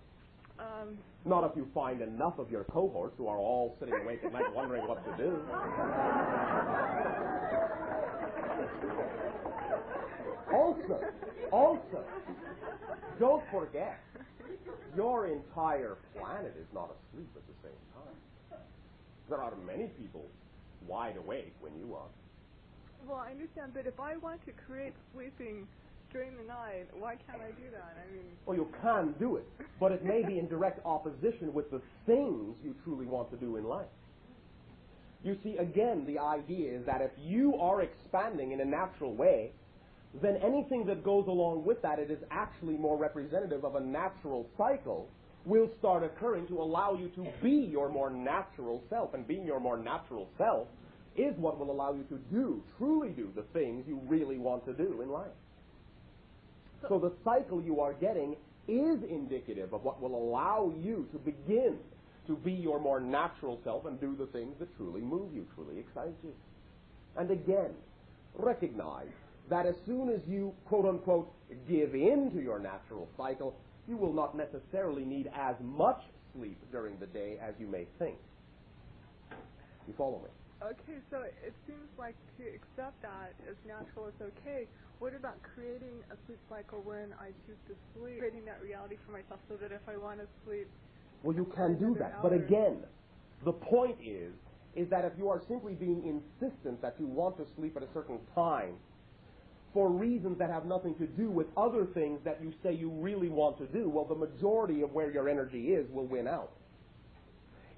Not if you find enough of your cohorts who are all sitting awake at night wondering what to do. Also, don't forget, your entire planet is not asleep at the same time. There are many people wide awake when you are. Well, I understand, but if I want to create sleeping during the night, why can't I do that? I mean... Well, you can do it, but it may be in direct opposition with the things you truly want to do in life. You see, again, the idea is that if you are expanding in a natural way, then anything that goes along with that, it is actually more representative of a natural cycle, will start occurring to allow you to be your more natural self. And being your more natural self is what will allow you to truly do the things you really want to do in life. So the cycle you are getting is indicative of what will allow you to begin to be your more natural self and do the things that truly move you, truly excite you. And again, recognize that as soon as you, quote-unquote, give in to your natural cycle, you will not necessarily need as much sleep during the day as you may think. You follow me? Okay, so it seems like to accept that as natural is okay. What about creating a sleep cycle when I choose to sleep? Creating that reality for myself so that if I want to sleep... Well, you can do that. But again, the point is that if you are simply being insistent that you want to sleep at a certain time, for reasons that have nothing to do with other things that you say you really want to do, well, the majority of where your energy is will win out.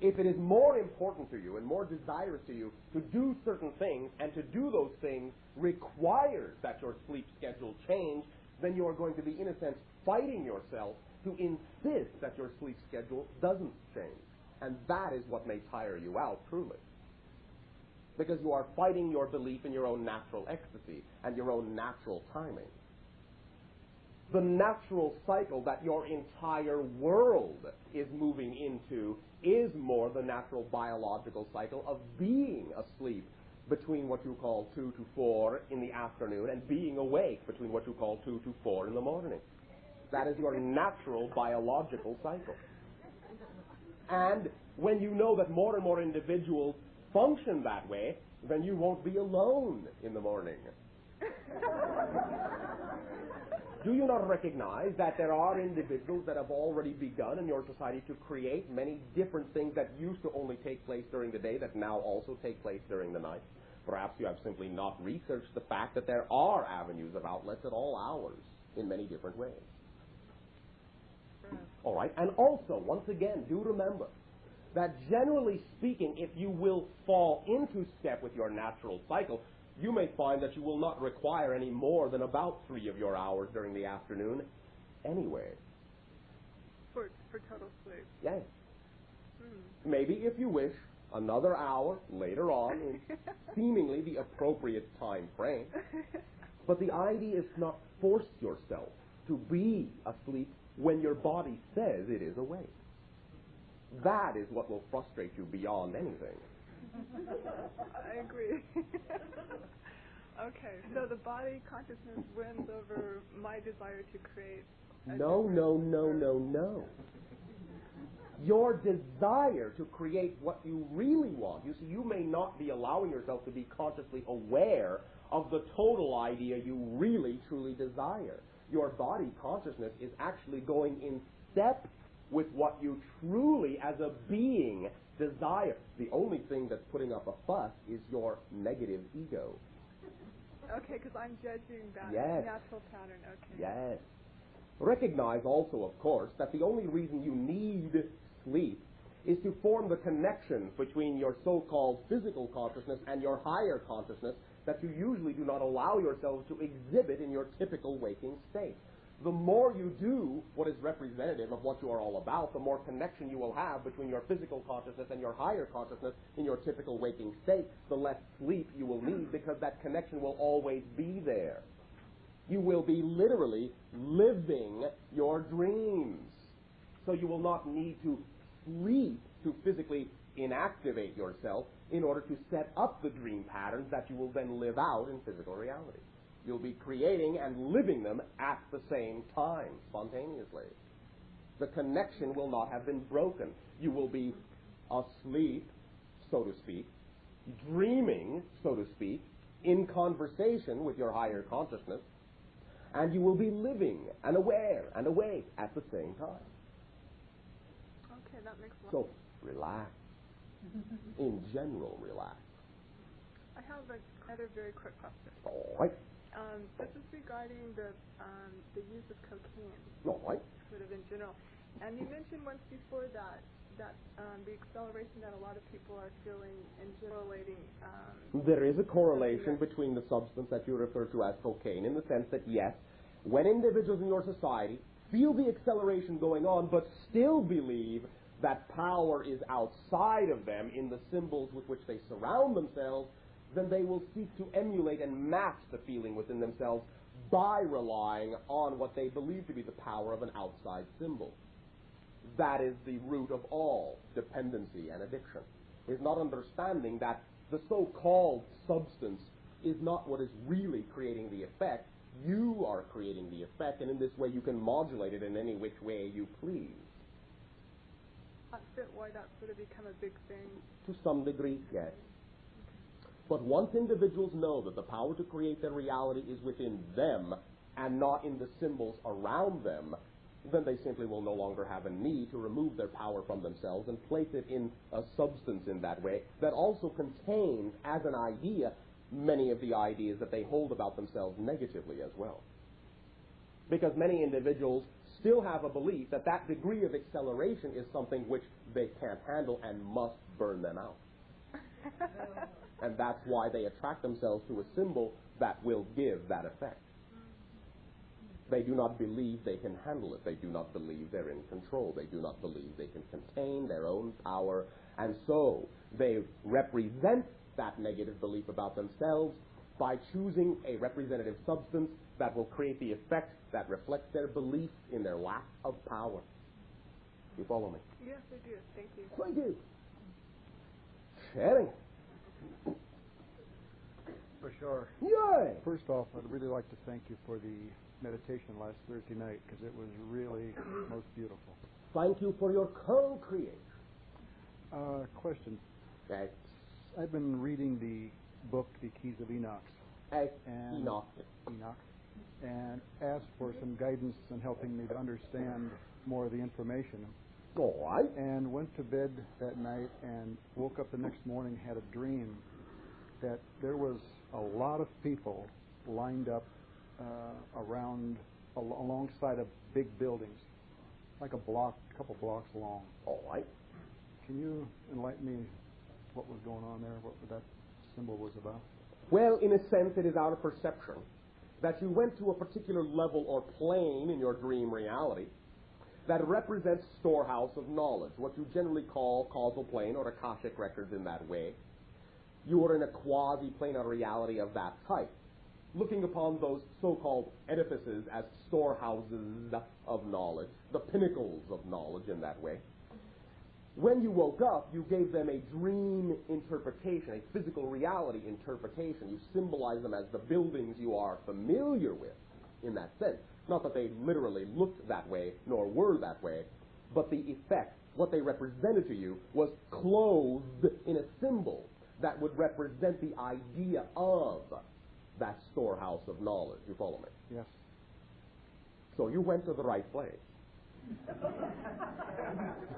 If it is more important to you and more desirous to you to do certain things, and to do those things requires that your sleep schedule change, then you are going to be, in a sense, fighting yourself to insist that your sleep schedule doesn't change. And that is what may tire you out, truly. Because you are fighting your belief in your own natural ecstasy and your own natural timing. The natural cycle that your entire world is moving into is more the natural biological cycle of being asleep between what you call 2 to 4 in the afternoon and being awake between what you call 2 to 4 in the morning. That is your natural biological cycle. And when you know that more and more individuals function that way, then you won't be alone in the morning. Do you not recognize that there are individuals that have already begun in your society to create many different things that used to only take place during the day that now also take place during the night? Perhaps you have simply not researched the fact that there are avenues of outlets at all hours in many different ways. All right, and also, once again, do remember that generally speaking, if you will fall into step with your natural cycle, you may find that you will not require any more than about 3 of your hours during the afternoon anyway. For total sleep? Yes. Maybe, if you wish, another hour later on in seemingly the appropriate time frame. But the idea is to not force yourself to be asleep when your body says it is awake. That is what will frustrate you beyond anything. I agree. Okay, so the body consciousness wins over my desire to create. No. Your desire to create what you really want. You see, you may not be allowing yourself to be consciously aware of the total idea you really, truly desire. Your body consciousness is actually going in step with what you truly, as a being, desire. The only thing that's putting up a fuss is your negative ego. Okay, because I'm judging that natural pattern. Okay. Yes. Recognize also, of course, that the only reason you need sleep is to form the connection between your so-called physical consciousness and your higher consciousness that you usually do not allow yourselves to exhibit in your typical waking state. The more you do what is representative of what you are all about, the more connection you will have between your physical consciousness and your higher consciousness in your typical waking state, the less sleep you will need, because that connection will always be there. You will be literally living your dreams. So you will not need to sleep to physically inactivate yourself in order to set up the dream patterns that you will then live out in physical reality. You'll be creating and living them at the same time, spontaneously. The connection will not have been broken. You will be asleep, so to speak, dreaming, so to speak, in conversation with your higher consciousness, and you will be living and aware and awake at the same time. Okay, that makes sense. So, relax. In general, relax. I have another very quick question. All right. This is regarding the use of cocaine, All right. sort of in general. And you mentioned once before that the acceleration that a lot of people are feeling in generating. There is a correlation between the substance that you refer to as cocaine, in the sense that, yes, when individuals in your society feel the acceleration going on, but still believe that power is outside of them in the symbols with which they surround themselves, then they will seek to emulate and match the feeling within themselves by relying on what they believe to be the power of an outside symbol. That is the root of all dependency and addiction, is not understanding that the so-called substance is not what is really creating the effect. You are creating the effect, and in this way you can modulate it in any which way you please. That's it, why that's sort of become a big thing. To some degree, yes. But once individuals know that the power to create their reality is within them and not in the symbols around them, then they simply will no longer have a need to remove their power from themselves and place it in a substance in that way that also contains, as an idea, many of the ideas that they hold about themselves negatively as well. Because many individuals still have a belief that that degree of acceleration is something which they can't handle and must burn them out. And that's why they attract themselves to a symbol that will give that effect. They do not believe they can handle it. They do not believe they're in control. They do not believe they can contain their own power. And so they represent that negative belief about themselves by choosing a representative substance that will create the effect that reflects their belief in their lack of power. You follow me? Yes, I do. Thank you. Thank you. Sharing. Bashar. Yay! First off, I'd really like to thank you for the meditation last Thursday night, because it was really most beautiful. Thank you for your co-creation. Question. Okay. I've been reading the book, The Keys of Enoch. Enoch. And asked for some guidance in helping me to understand more of the information. All right. And went to bed that night and woke up the next morning, had a dream that there was a lot of people lined up alongside of big buildings, like a couple blocks long. All right. Can you enlighten me what was going on there, what that symbol was about? Well, in a sense, it is our perception that you went to a particular level or plane in your dream reality that represents storehouse of knowledge, what you generally call causal plane or Akashic records in that way. You are in a quasi-planar reality of that type, looking upon those so-called edifices as storehouses of knowledge, the pinnacles of knowledge in that way. When you woke up, you gave them a dream interpretation, a physical reality interpretation. You symbolized them as the buildings you are familiar with in that sense. Not that they literally looked that way, nor were that way, but the effect, what they represented to you, was clothed in a symbol that would represent the idea of that storehouse of knowledge. You follow me? Yes. So you went to the right place.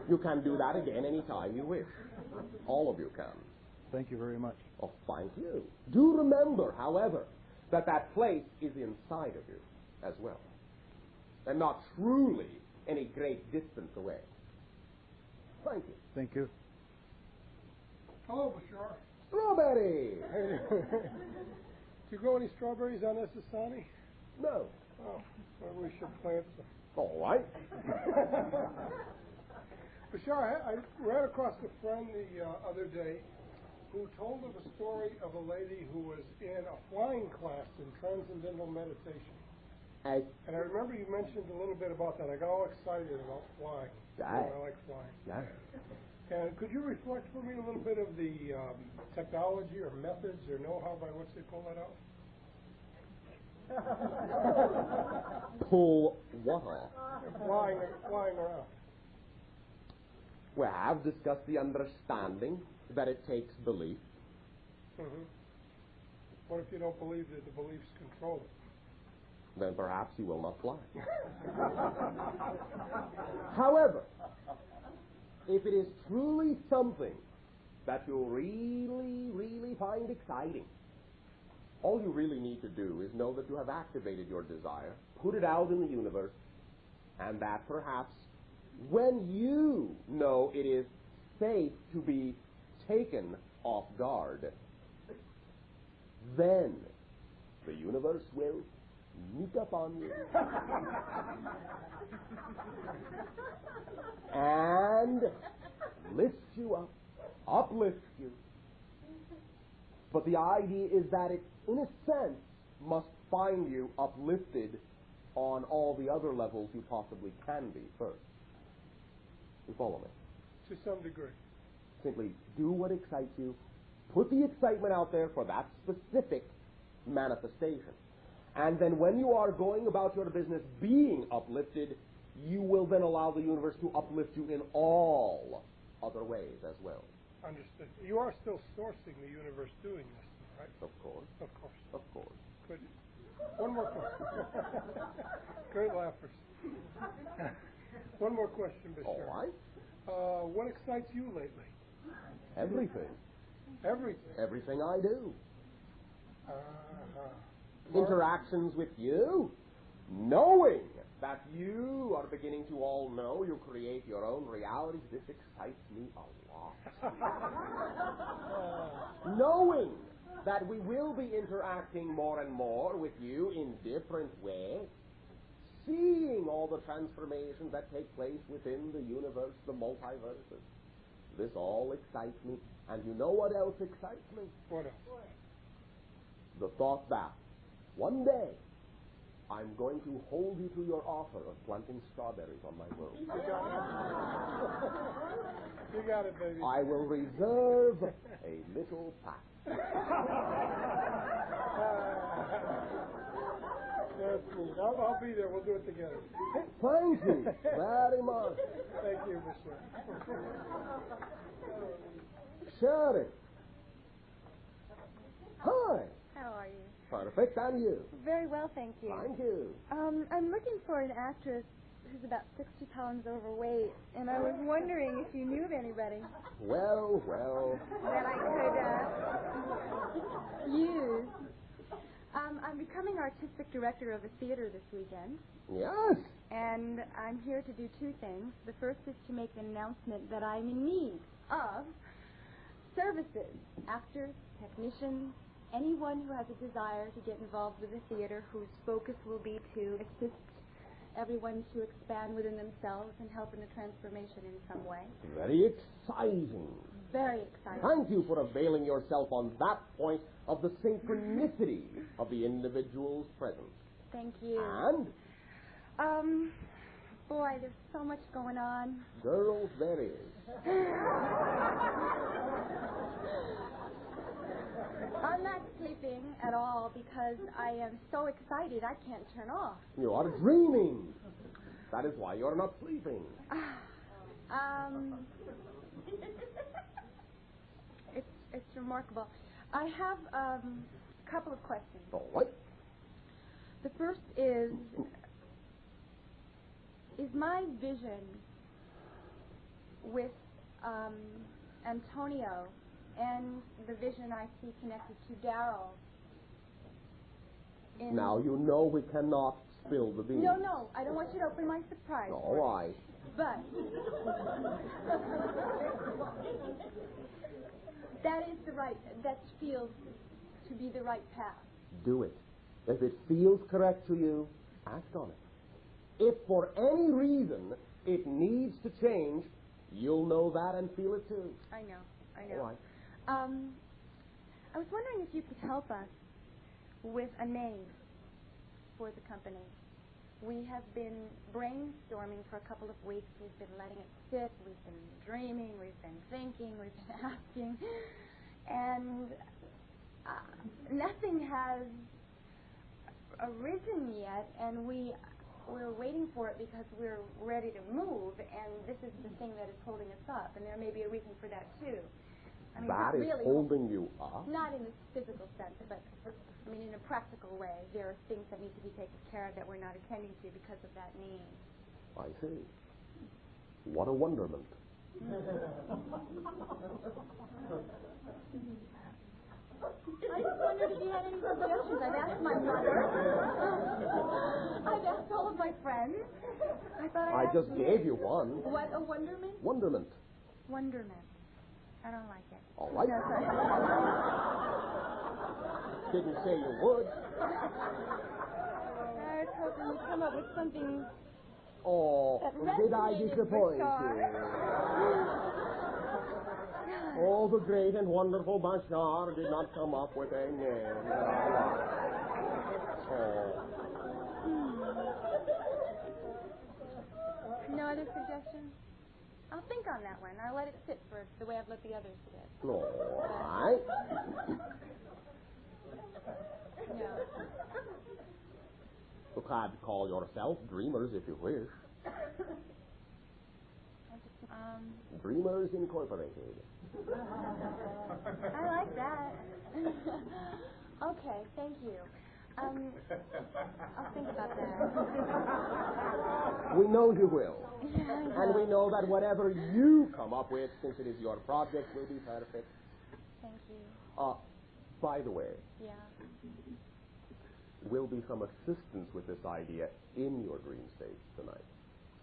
You can do that again anytime you wish. All of you can. Thank you very much. Oh, thank you. Do remember, however, that that place is inside of you as well, and not truly any great distance away. Thank you. Thank you. Hello, Bashar. Strawberry! Do you grow any strawberries on Esasani? No. Oh, well, we should plant some. All right. Bashar, I ran across a friend the other day who told of a story of a lady who was in a flying class in transcendental meditation. And I remember you mentioned a little bit about that. I got all excited about flying. Yeah. I like flying. Yeah. And could you reflect for me a little bit of the technology or methods or know-how by which they pull that off? Pull what off? Flying around. We have discussed the understanding that it takes belief. Mm-hmm. What if you don't believe that the beliefs control it? Then perhaps you will not fly. However, if it is truly something that you really, really find exciting, all you really need to do is know that you have activated your desire, put it out in the universe, and that perhaps when you know it is safe to be taken off guard, then the universe will sneak up on you and lift you up, uplift you. But the idea is that it, in a sense, must find you uplifted on all the other levels you possibly can be first. You follow me? To some degree. Simply do what excites you. Put the excitement out there for that specific manifestation. And then when you are going about your business being uplifted, you will then allow the universe to uplift you in all other ways as well. Understood. You are still sourcing the universe doing this, right? Of course. Of course. Of course. Good. One more question. Great laughers. One more question, Bashar. All right. What excites you lately? Everything. Everything. Everything I do. Uh-huh. Interactions with you, knowing that you are beginning to all know you create your own realities. This excites me a lot. Knowing that we will be interacting more and more with you in different ways, seeing all the transformations that take place within the universe, the multiverses. This all excites me. And you know what else excites me? What else? The thought that one day I'm going to hold you to your offer of planting strawberries on my world. You got it, baby. I will reserve a little patch. That's neat. I'll be there. We'll do it together. Thank you very much. Thank you, Bashar. Sherry. Hi. How are you? Perfect, and you? Very well, thank you. Thank you. I'm looking for an actress who's about 60 pounds overweight, and I was wondering if you knew of anybody Well. that I could use. I'm becoming artistic director of a theater this weekend. Yes. And I'm here to do two things. The first is to make an announcement that I'm in need of services, actors, technicians, anyone who has a desire to get involved with the theater, whose focus will be to assist everyone to expand within themselves and help in the transformation in some way. Very exciting. Very exciting. Thank you for availing yourself on that point of the synchronicity of the individual's presence. Thank you. And? Boy, there's so much going on. Girls, there is. I'm not sleeping at all because I am so excited I can't turn off. You are dreaming. That is why you are not sleeping. It's remarkable. I have a couple of questions. All right. The first is my vision with Antonio and the vision I see connected to Darryl. Now, you know we cannot spill the beans. No, I don't want you to open my surprise. All right. But that feels to be the right path. Do it. If it feels correct to you, act on it. If for any reason it needs to change, you'll know that and feel it too. I know. All right. I was wondering if you could help us with a name for the company. We have been brainstorming for a couple of weeks. We've been letting it sit. We've been dreaming. We've been thinking. We've been asking. And nothing has arisen yet, and we're waiting for it because we're ready to move, and this is the thing that is holding us up, and there may be a reason for that too. I mean, that is really holding you up? Not in the physical sense, but I mean in a practical way. There are things that need to be taken care of that we're not attending to because of that need. I see. What a wonderment. I just wondered if you had any suggestions. I've asked my mother. I've asked all of my friends. I just gave you one. What, a wonderment? Wonderment. Wonderment. I don't like it. All right. No, sorry. Didn't say you would. I was hoping you'd come up with something. Oh, did I disappoint you? Oh, the great and wonderful Bashar did not come up with a name that I like. No other suggestions? I'll think on that one. I'll let it sit for the way I've let the others sit. All right. No. You could call yourself Dreamers if you wish. Dreamers Incorporated. I like that. Okay, thank you. I'll think about that. We know you will. Yeah, I know. And we know that whatever you come up with, since it is your project, will be perfect. Thank you. By the way, Yeah. will be some assistance with this idea in your dream states tonight.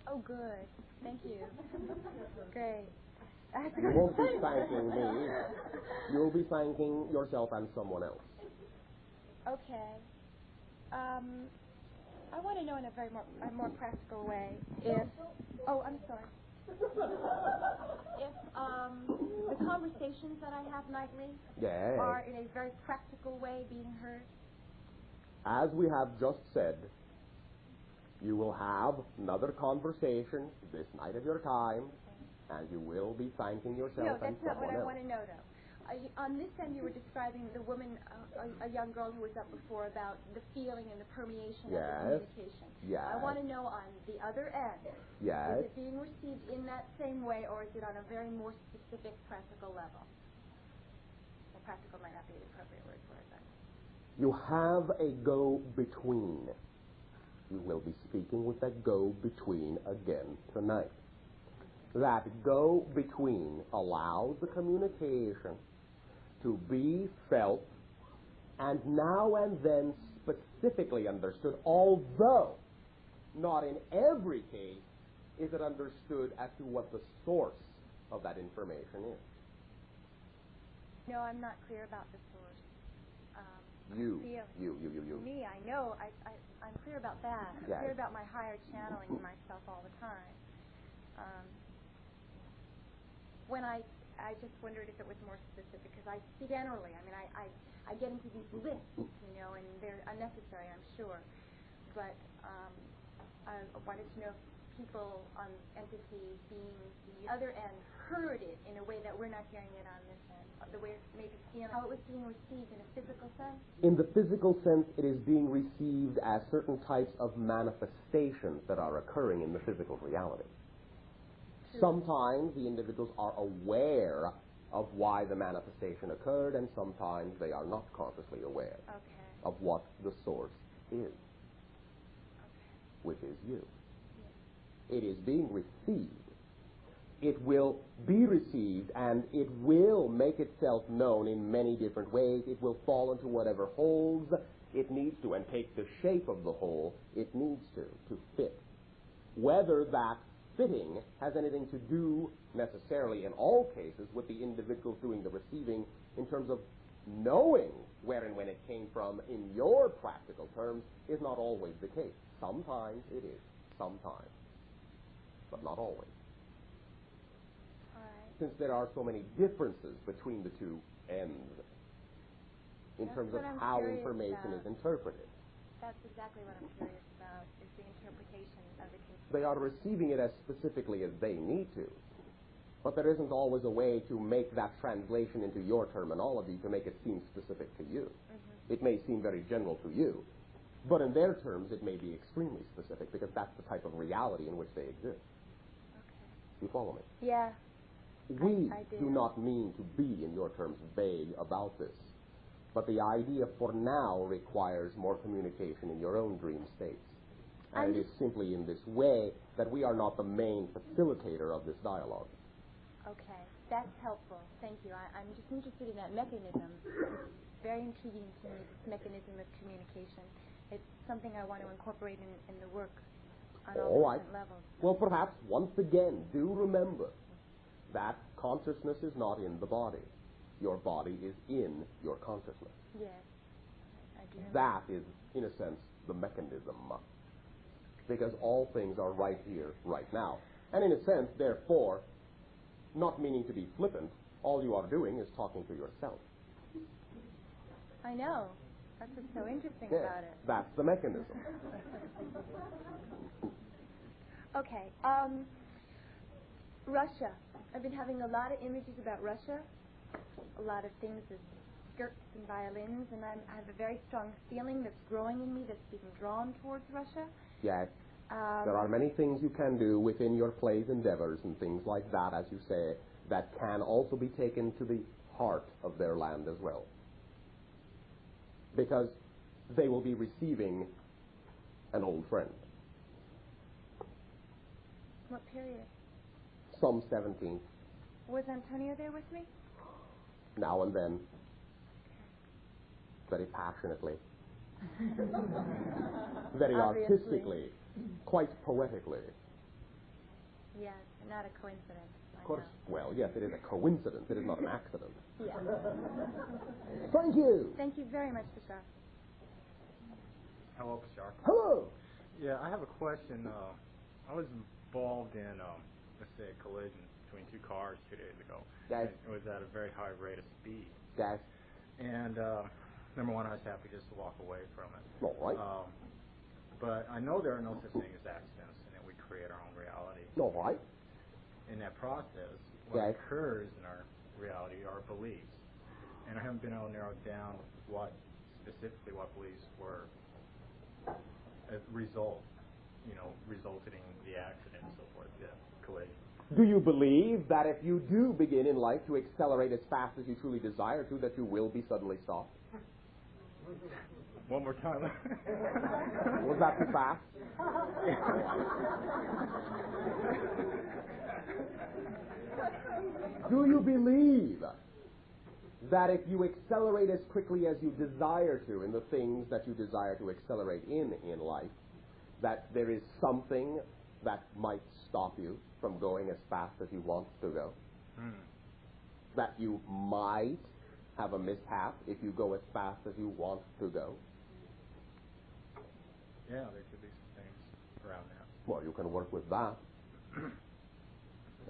Oh, good. Thank you. Great. You won't be thanking me. You'll be thanking yourself and someone else. Okay. I want to know in a more practical way if... Oh, I'm sorry. If the conversations that I have nightly are in a very practical way being heard. As we have just said, you will have another conversation this night of your time, and you will be thanking yourself and someone else. No, that's not what I want to know, though. On this end, you were describing the woman, a young girl who was up before, about the feeling and the permeation of the communication. Yes. I want to know on the other end, yes, is it being received in that same way, or is it on a very more specific practical level? Well, practical might not be the appropriate word for it, but... You have a go-between. You will be speaking with that go-between again tonight. That go-between allows the communication to be felt and now and then specifically understood, although not in every case is it understood as to what the source of that information is. No, I'm not clear about the source. You. Me, I know. I'm clear about that. I'm clear about my higher channeling myself all the time. When I just wondered if it was more specific, because I see generally, I mean, I get into these lists, you know, and they're unnecessary, I'm sure. But I wanted to know if people on entities being the other end heard it in a way that we're not hearing it on this end, the way it's maybe feeling, how it was being received in a physical sense. In the physical sense, it is being received as certain types of manifestations that are occurring in the physical reality. Sometimes the individuals are aware of why the manifestation occurred, and sometimes they are not consciously aware of what the source is, which is you. It is being received. It will be received, and it will make itself known in many different ways. It will fall into whatever holes it needs to and take the shape of the hole it needs to fit. Whether that fitting has anything to do necessarily in all cases with the individuals doing the receiving in terms of knowing where and when it came from in your practical terms is not always the case. Sometimes it is. Sometimes. But not always. Since there are so many differences between the two ends in terms of how information is interpreted. That's exactly what I'm curious about, is the interpretation of it. They are receiving it as specifically as they need to. But there isn't always a way to make that translation into your terminology to make it seem specific to you. Mm-hmm. It may seem very general to you, but in their terms it may be extremely specific because that's the type of reality in which they exist. Okay. You follow me? Yeah. We do not mean to be, in your terms, vague about this. But the idea for now requires more communication in your own dream states. And it is simply in this way that we are not the main facilitator of this dialogue. Okay, that's helpful. Thank you. I'm just interested in that mechanism. It's very intriguing to me, this mechanism of communication. It's something I want to incorporate in the work on all different levels. Well, perhaps once again, do remember that consciousness is not in the body. Your body is in your consciousness. Yes, I do. That is, in a sense, the mechanism. Because all things are right here, right now. And in a sense, therefore, not meaning to be flippant, all you are doing is talking to yourself. I know. That's what's so interesting about it. That's the mechanism. Okay. Russia. I've been having a lot of images about Russia. A lot of things with skirts and violins, and I have a very strong feeling that's growing in me that's being drawn towards Russia. Yes. There are many things you can do within your play's endeavors and things like that, as you say, that can also be taken to the heart of their land as well. Because they will be receiving an old friend. What period? Some 17th. Was Antonio there with me? Now and then. Very passionately. Very artistically. Quite poetically. Yes, not a coincidence. Of course. Well, yes, it is a coincidence. It is not an accident. Yeah. Thank you. Thank you very much, Bashar. Hello, Bashar. Hello. Yeah, I have a question. I was involved in, let's say, a collision between two cars 2 days ago. Yes. It was at a very high rate of speed. Yes. And number one, I was happy just to walk away from it. All right. But I know there are no such thing as accidents, and that we create our own reality. All right. In that process, what occurs in our reality are beliefs. And I haven't been able to narrow down what beliefs were as resulted in the accident and so forth, the collision. Do you believe that if you do begin in life to accelerate as fast as you truly desire to, that you will be suddenly stopped? One more time. Was that too fast? Do you believe that if you accelerate as quickly as you desire to in the things that you desire to accelerate in life, that there is something that might stop you from going as fast as you want to go? That you might have a mishap if you go as fast as you want to go? Yeah, there could be some things around that. Well, you can work with that.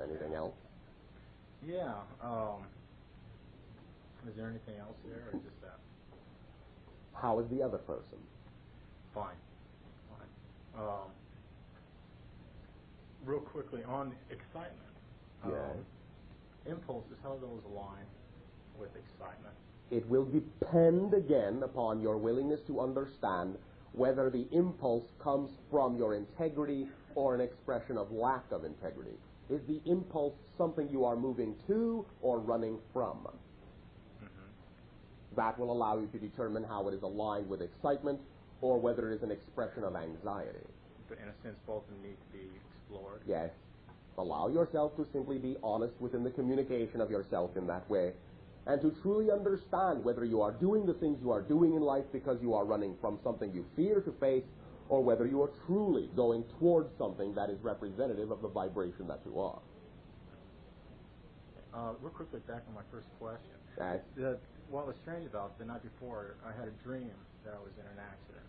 Anything else? Yeah. Is there anything else there, or just that? How is the other person? Fine. Real quickly, on excitement. Impulses, how do those align with excitement? It will depend, again, upon your willingness to understand whether the impulse comes from your integrity or an expression of lack of integrity. Is the impulse something you are moving to or running from? That will allow you to determine how it is aligned with excitement or whether it is an expression of anxiety. But in a sense, both of them need to be explored. Yes. Allow yourself to simply be honest within the communication of yourself in that way, and to truly understand whether you are doing the things you are doing in life because you are running from something you fear to face, or whether you are truly going towards something that is representative of the vibration that you are. Real quickly, back on my first question. Yes. What was strange about the night before, I had a dream that I was in an accident.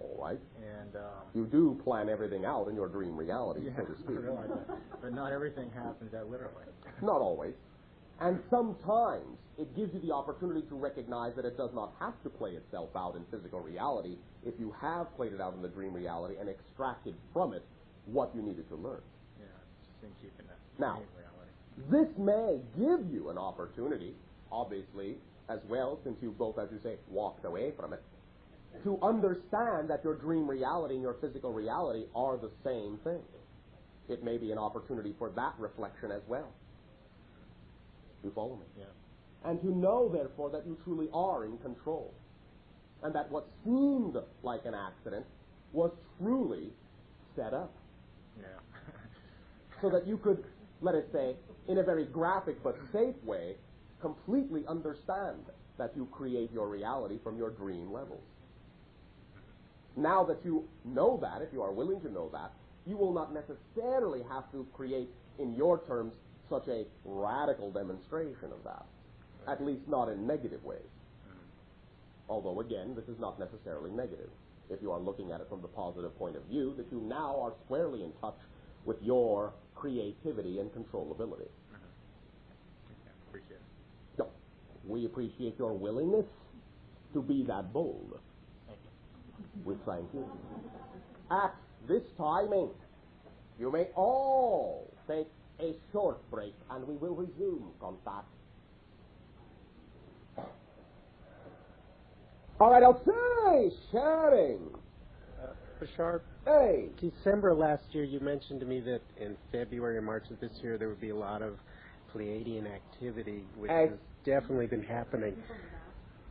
All right. And you do plan everything out in your dream reality, so to speak. I realize that. But not everything happens that literally. Not always. And sometimes it gives you the opportunity to recognize that it does not have to play itself out in physical reality if you have played it out in the dream reality and extracted from it what you needed to learn. Yeah, just in keeping that Now, dream reality. this may give you an opportunity, obviously, as well, since you both, as you say, walked away from it, to understand that your dream reality and your physical reality are the same thing. It may be an opportunity for that reflection as well. You follow me? Yeah. And to know, therefore, that you truly are in control. And that what seemed like an accident was truly set up. Yeah. So that you could, let us say, in a very graphic but safe way, completely understand that you create your reality from your dream levels. Now that you know that, if you are willing to know that, you will not necessarily have to create, in your terms, such a radical demonstration of that. At least not in negative ways. Although, again, this is not necessarily negative. If you are looking at it from the positive point of view, that you now are squarely in touch with your creativity and controllability. Appreciate it. So, we appreciate your willingness to be that bold. We thank you. At this timing, you may all take a short break and we will resume contact. All right, okay, sharing. Bashar, Hey. December last year you mentioned to me that in February or March of this year there would be a lot of Pleiadian activity, which has definitely been happening.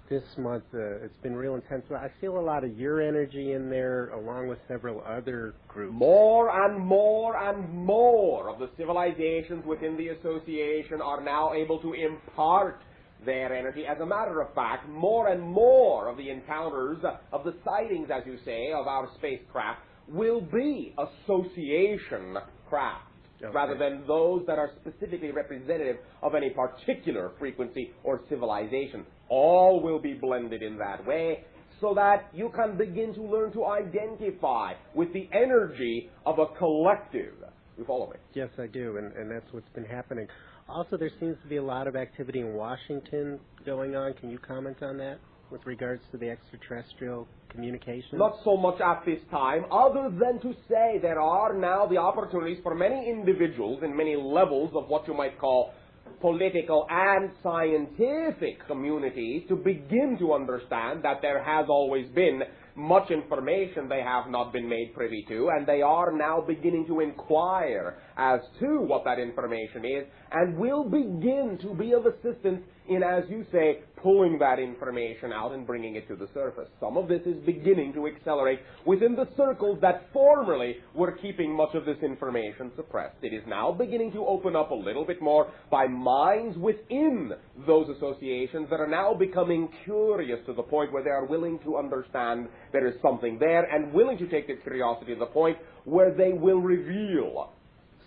This month it's been real intense. I feel a lot of your energy in there along with several other groups. More and more and more of the civilizations within the association are now able to impart their energy. As a matter of fact, more and more of the encounters, of the sightings, as you say, of our spacecraft will be association craft, rather than those that are specifically representative of any particular frequency or civilization. All will be blended in that way, so that you can begin to learn to identify with the energy of a collective. You follow me? Yes, I do, and that's what's been happening. Also, there seems to be a lot of activity in Washington going on. Can you comment on that with regards to the extraterrestrial communication? Not so much at this time, other than to say there are now the opportunities for many individuals in many levels of what you might call political and scientific communities to begin to understand that there has always been much information they have not been made privy to, and they are now beginning to inquire as to what that information is, and will begin to be of assistance in, as you say, pulling that information out and bringing it to the surface. Some of this is beginning to accelerate within the circles that formerly were keeping much of this information suppressed. It is now beginning to open up a little bit more by minds within those associations that are now becoming curious to the point where they are willing to understand there is something there, and willing to take their curiosity to the point where they will reveal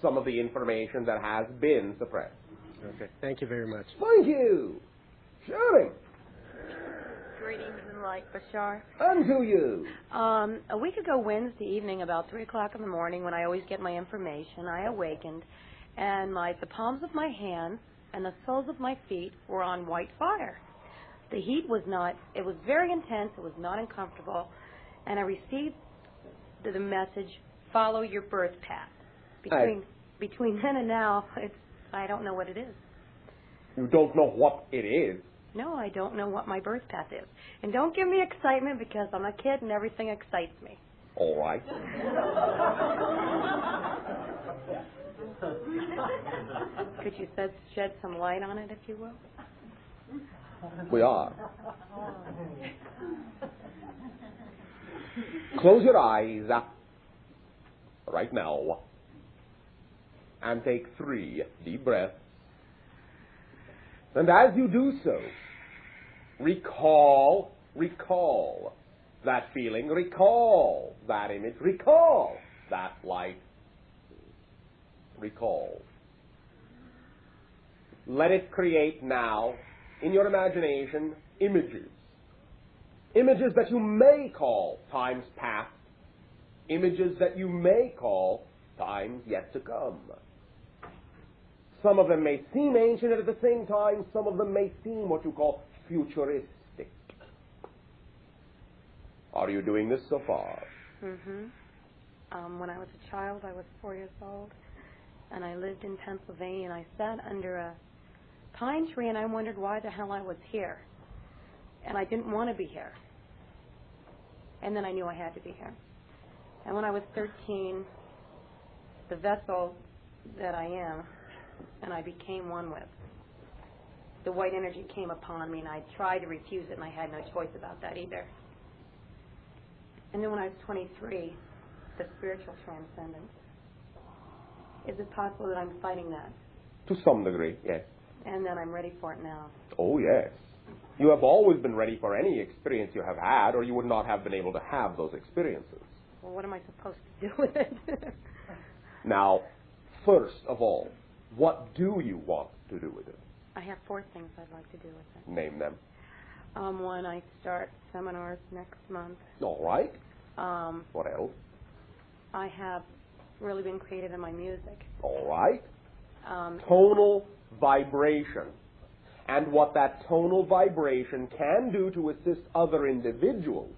some of the information that has been suppressed. Okay, thank you very much. Thank you. Sharing. Greetings and light, Bashar. And to you. A week ago Wednesday evening, about 3 o'clock in the morning, when I always get my information, I awakened, and the palms of my hands and the soles of my feet were on white fire. The heat was not, it was very intense, it was not uncomfortable, and I received the message, follow your birth path. Between then and now, I don't know what it is. You don't know what it is? No, I don't know what my birth path is. And don't give me excitement, because I'm a kid and everything excites me. All right. Could you shed some light on it, if you will? We are. Close your eyes right now and take 3 deep breaths. And as you do so, recall that feeling, recall that image, recall that light. Recall. Let it create now, in your imagination, images. Images that you may call times past. Images that you may call times yet to come. Some of them may seem ancient, and at the same time, some of them may seem what you call futuristic. Are you doing this so far? Mm-hmm. When I was a child, I was 4 years old, and I lived in Pennsylvania, and I sat under a pine tree, and I wondered why the hell I was here. And I didn't want to be here. And then I knew I had to be here. And when I was 13, the vessel that I am, and I became one with, the white energy came upon me, and I tried to refuse it, and I had no choice about that either. And then when I was 23, the spiritual transcendence. Is it possible that I'm fighting that? To some degree, yes. And that I'm ready for it now? Oh, yes. You have always been ready for any experience you have had, or you would not have been able to have those experiences. Well, what am I supposed to do with it? Now, first of all, what do you want to do with it? I have 4 things I'd like to do with it. Name them. One, I start seminars next month. All right. What else? I have really been creative in my music. All right. Tonal vibration. And what that tonal vibration can do to assist other individuals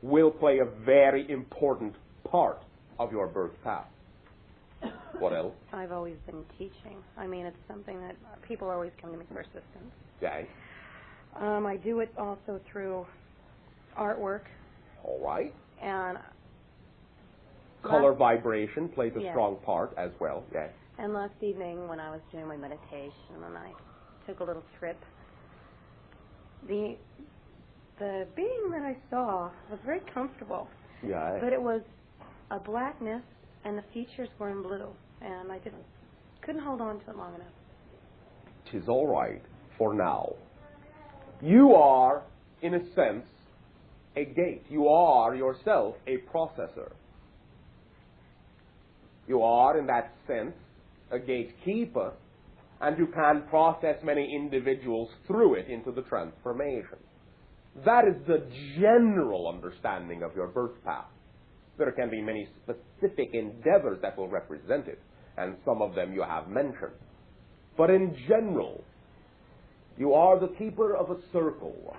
will play a very important part of your birth path. What else? I've always been teaching. I mean, it's something that people always come to me for assistance. Okay. I do it also through artwork. All right. And color vibration plays a yes. strong part as well. Yes. And last evening when I was doing my meditation and I took a little trip, the being that I saw was very comfortable. Yeah. But it was a blackness and the features were in blue, and I just couldn't hold on to it long enough. 'Tis all right for now. You are, in a sense, a gate. You are yourself a processor. You are, in that sense, a gatekeeper, and you can process many individuals through it into the transformation. That is the general understanding of your birth path. There can be many specific endeavors that will represent it, and some of them you have mentioned. But in general, you are the keeper of a circle.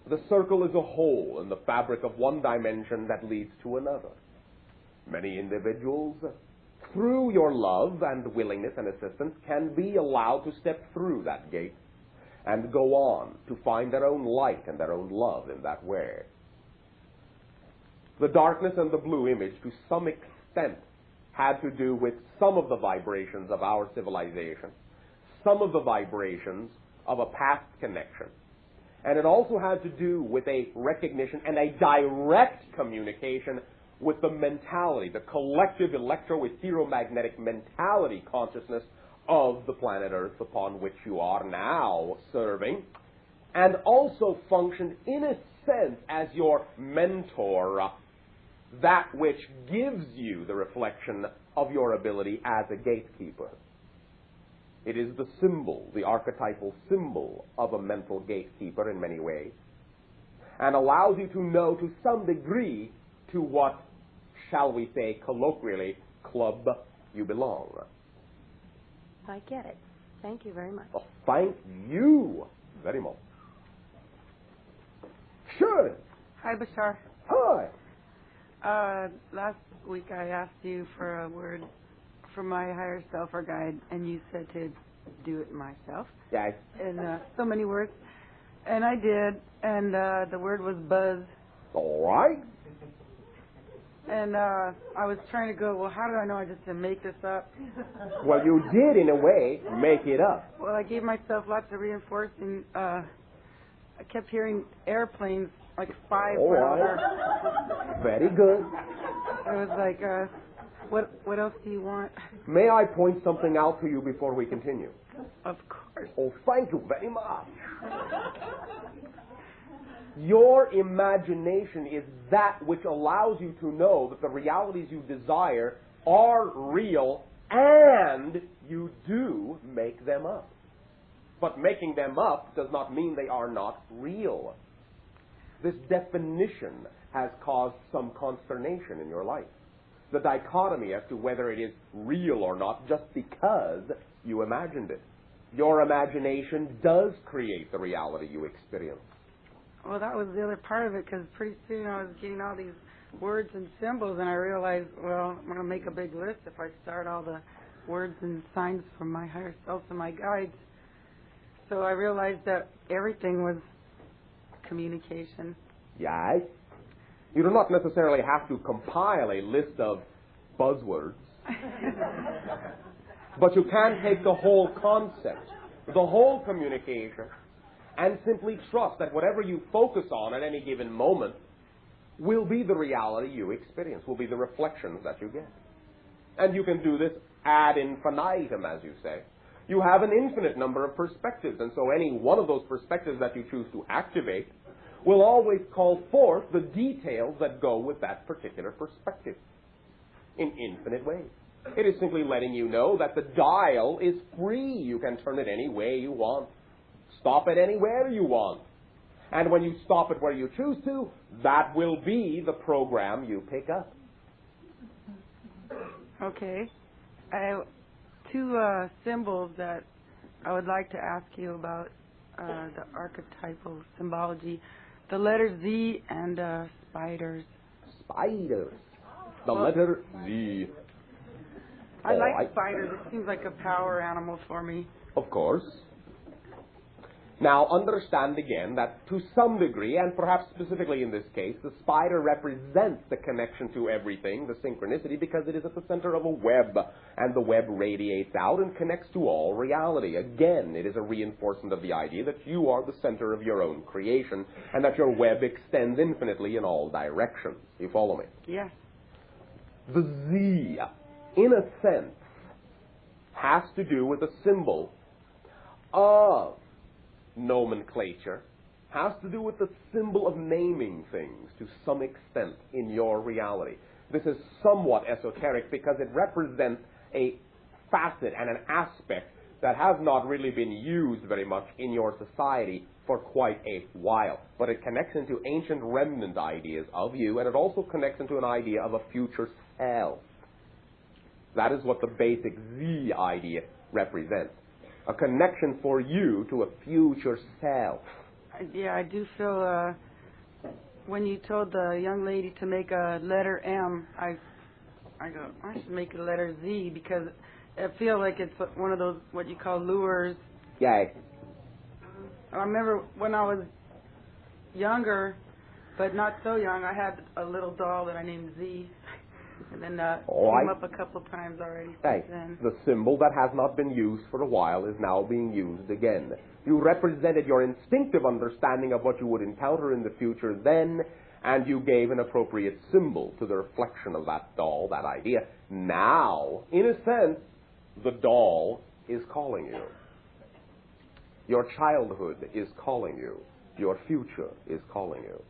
The circle is a hole in the fabric of one dimension that leads to another. Many individuals, through your love and willingness and assistance, can be allowed to step through that gate and go on to find their own light and their own love in that way. The darkness and the blue image, to some extent, had to do with some of the vibrations of our civilization, some of the vibrations of a past connection. And it also had to do with a recognition and a direct communication with the mentality, the collective electro-ethereal-magnetic mentality consciousness of the planet Earth upon which you are now serving, and also functioned in a sense as your mentor, that which gives you the reflection of your ability as a gatekeeper. It is the symbol, the archetypal symbol of a mental gatekeeper in many ways, and allows you to know to some degree to what, shall we say colloquially, club you belong. I get it. Thank you very much. Oh, thank you very much. Sure. Hi, Bashar. Hi. Last week I asked you for a word from my higher self or guide, and you said to do it myself. Yes. In so many words. And I did, and the word was buzz. All right. And I was trying to go, well, how do I know I just didn't make this up? Well, you did, in a way, make it up. Well, I gave myself lots of reinforcing. I kept hearing airplanes, like 5 All louder. right. Very good. I was like, what else do you want? May I point something out to you before we continue? Of course. Oh, thank you very much. Your imagination is that which allows you to know that the realities you desire are real, and you do make them up. But making them up does not mean they are not real. This definition has caused some consternation in your life. The dichotomy as to whether it is real or not, just because You imagined it. Your imagination does create the reality you experience. Well, that was the other part of it, because pretty soon I was getting all these words and symbols, and I realized, well, I'm going to make a big list if I start all the words and signs from my higher self and my guides. So I realized that everything was communication. Yes. You do not necessarily have to compile a list of buzzwords. But you can take the whole concept, the whole communication, and simply trust that whatever you focus on at any given moment will be the reality you experience, will be the reflections that you get. And you can do this ad infinitum, as you say. You have an infinite number of perspectives, and so any one of those perspectives that you choose to activate will always call forth the details that go with that particular perspective in infinite ways. It is simply letting you know that the dial is free. You can turn it any way you want. Stop it anywhere you want. And when you stop it where you choose to, that will be the program you pick up. Okay. I have two symbols that I would like to ask you about, the archetypal symbology. The letter Z and spiders. Spiders. The letter Z. I like spiders. It seems like a power animal for me. Of course. Now, understand again that to some degree, and perhaps specifically in this case, the spider represents the connection to everything, the synchronicity, because it is at the center of a web, and the web radiates out and connects to all reality. Again, it is a reinforcement of the idea that you are the center of your own creation, and that your web extends infinitely in all directions. You follow me? Yes. The Z, in a sense, has to do with a symbol of nomenclature, has to do with the symbol of naming things to some extent in your reality. This is somewhat esoteric because it represents a facet and an aspect that has not really been used very much in your society for quite a while. But it connects into ancient remnant ideas of you, and it also connects into an idea of a future self. That is what the basic Z idea represents. A connection for you to a future self. Yeah, I do feel, when you told the young lady to make a letter M, I go, I should make a letter Z, because I feel like it's one of those, what you call lures. Yeah. I remember when I was younger, but not so young, I had a little doll that I named Z. And then came up a couple of times already since then. The symbol that has not been used for a while is now being used again. You represented your instinctive understanding of what you would encounter in the future then, and you gave an appropriate symbol to the reflection of that doll, that idea. Now, in a sense, the doll is calling you. Your childhood is calling you. Your future is calling you.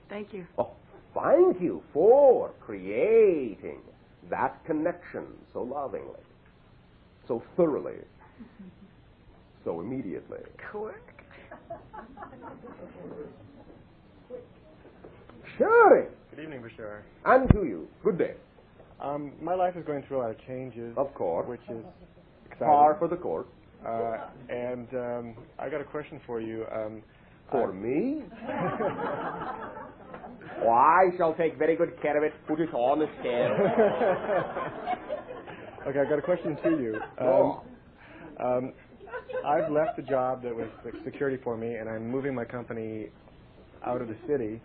Thank you. Oh. Thank you for creating that connection so lovingly, so thoroughly, so immediately. Quick. Sure. Good evening, Bashar. And to you. Good day. My life is going through a lot of changes. Of course. Which is exciting. Par for the course. And I got a question for you. For me? Oh, I shall take very good care of it. Put it on the scale. Okay, I've got a question to you. I've left the job that was security for me, and I'm moving my company out of the city,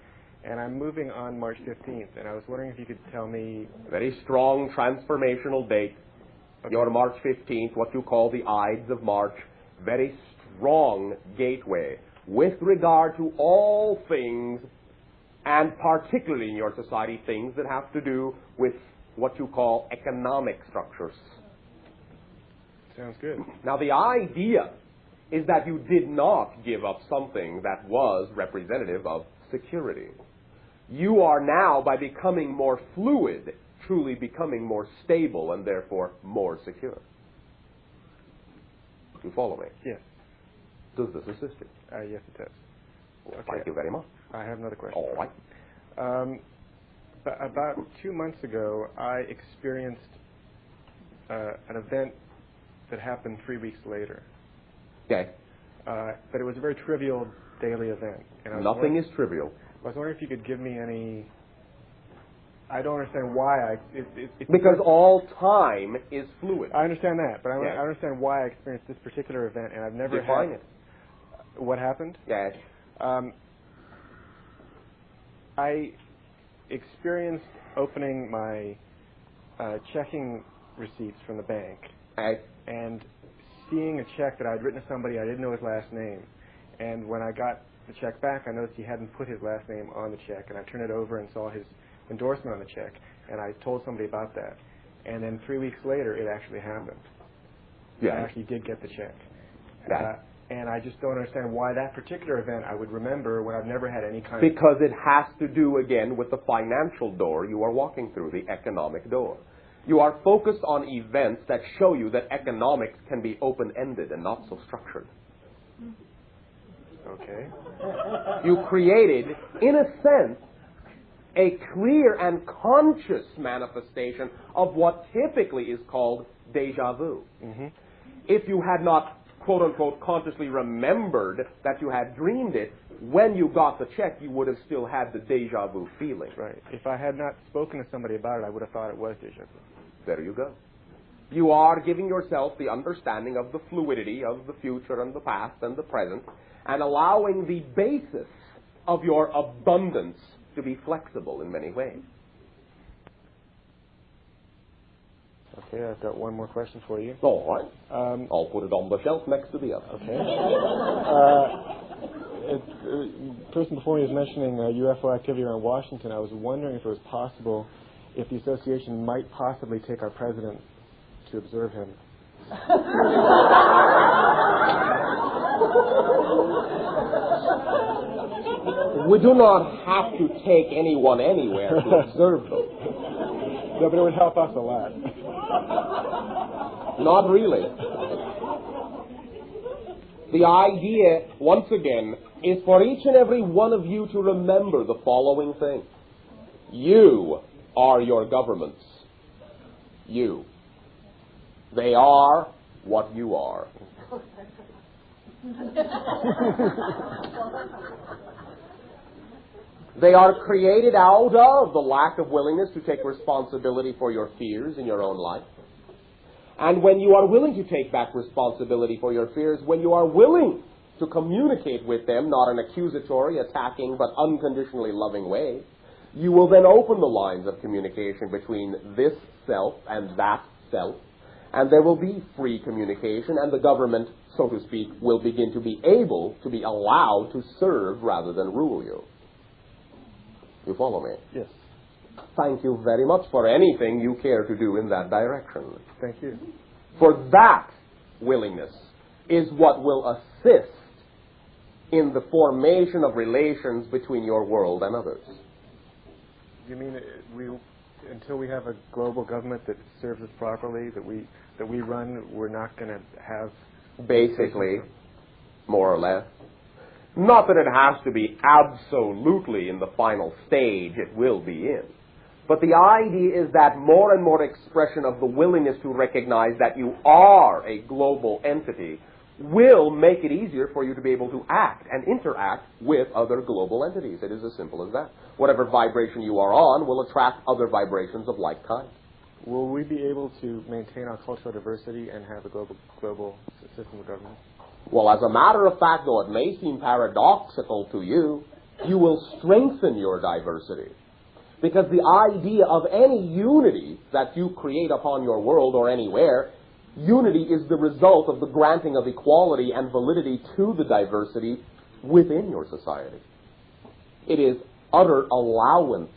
and I'm moving on March 15th, and I was wondering if you could tell me... Very strong transformational date. Okay. Your March 15th, what you call the Ides of March. Very strong gateway with regard to all things, and particularly in your society, things that have to do with what you call economic structures. Sounds good. Now, the idea is that you did not give up something that was representative of security. You are now, by becoming more fluid, truly becoming more stable and therefore more secure. You follow me? Yes. Does this assist you? Yes, it does. Well, Okay. Thank you very much. I have another question. All right. About 2 months ago, I experienced an event that happened 3 weeks later. Okay. But it was a very trivial daily event. And Nothing is trivial. I was wondering if you could give me any... I don't understand why because all time is fluid. I understand that, but I Yes. understand why I experienced this particular event, and I've never Define had... it. What happened? Yes. I experienced opening my checking receipts from the bank and seeing a check that I'd written to somebody I didn't know his last name. And when I got the check back, I noticed he hadn't put his last name on the check, and I turned it over and saw his endorsement on the check, and I told somebody about that. And then 3 weeks later, it actually happened. Yeah. I actually did get the check. Yeah. And I just don't understand why that particular event I would remember when I've never had any kind Because it has to do, again, with the financial door you are walking through, the economic door. You are focused on events that show you that economics can be open-ended and not so structured. Okay. You created, in a sense, a clear and conscious manifestation of what typically is called déjà vu. Mm-hmm. If you had not, quote-unquote, consciously remembered that you had dreamed it, when you got the check, you would have still had the déjà vu feeling. Right. If I had not spoken to somebody about it, I would have thought it was déjà vu. There you go. You are giving yourself the understanding of the fluidity of the future and the past and the present, and allowing the basis of your abundance to be flexible in many ways. Okay, I've got one more question for you. All right. I'll put it on the shelf next to the other. Okay. The person before me was mentioning UFO activity around Washington. I was wondering if it was possible if the association might possibly take our president to observe him. We do not have to take anyone anywhere to observe them. No, but it would help us a lot. Not really. The idea, once again, is for each and every one of you to remember the following thing. You are your governments. You. They are what you are. They are created out of the lack of willingness to take responsibility for your fears in your own life. And when you are willing to take back responsibility for your fears, when you are willing to communicate with them, not in accusatory, attacking, but unconditionally loving way, you will then open the lines of communication between this self and that self, and there will be free communication, and the government, so to speak, will begin to be able to be allowed to serve rather than rule you. You follow me? Yes. Thank you very much for anything you care to do in that direction. Thank you. For that willingness is what will assist in the formation of relations between your world and others. You mean until we have a global government that serves us properly, that we run, we're not going to have... Basically, more or less. Not that it has to be absolutely in the final stage it will be in. But the idea is that more and more expression of the willingness to recognize that you are a global entity will make it easier for you to be able to act and interact with other global entities. It is as simple as that. Whatever vibration you are on will attract other vibrations of like kind. Will we be able to maintain our cultural diversity and have a global system of government? Well, as a matter of fact, though it may seem paradoxical to you, you will strengthen your diversity. Because the idea of any unity that you create upon your world or anywhere, unity is the result of the granting of equality and validity to the diversity within your society. It is utter allowance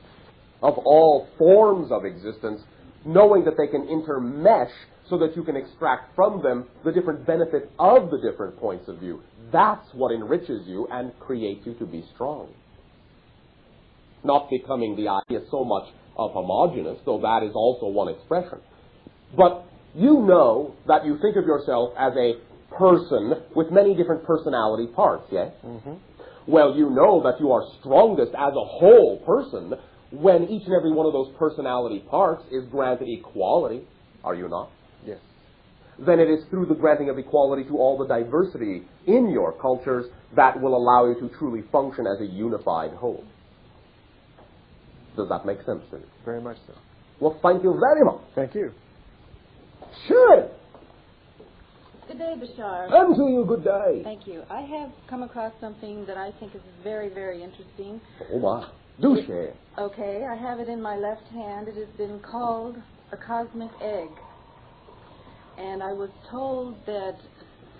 of all forms of existence, knowing that they can intermesh so that you can extract from them the different benefits of the different points of view. That's what enriches you and creates you to be strong. Not becoming the idea so much of homogeneous, though that is also one expression. But you know that you think of yourself as a person with many different personality parts, yes? Mm-hmm. Well, you know that you are strongest as a whole person when each and every one of those personality parts is granted equality, are you not? Yes. then it is through the granting of equality to all the diversity in your cultures that will allow you to truly function as a unified whole. Does that make sense to you? Very much so. Well, thank you very much. Thank you. Sure. Good day, Bashar. And to you, good day. Thank you. I have come across something that I think is very, very interesting. Oh, my. Do share. Okay, I have it in my left hand. It has been called a cosmic egg. And I was told that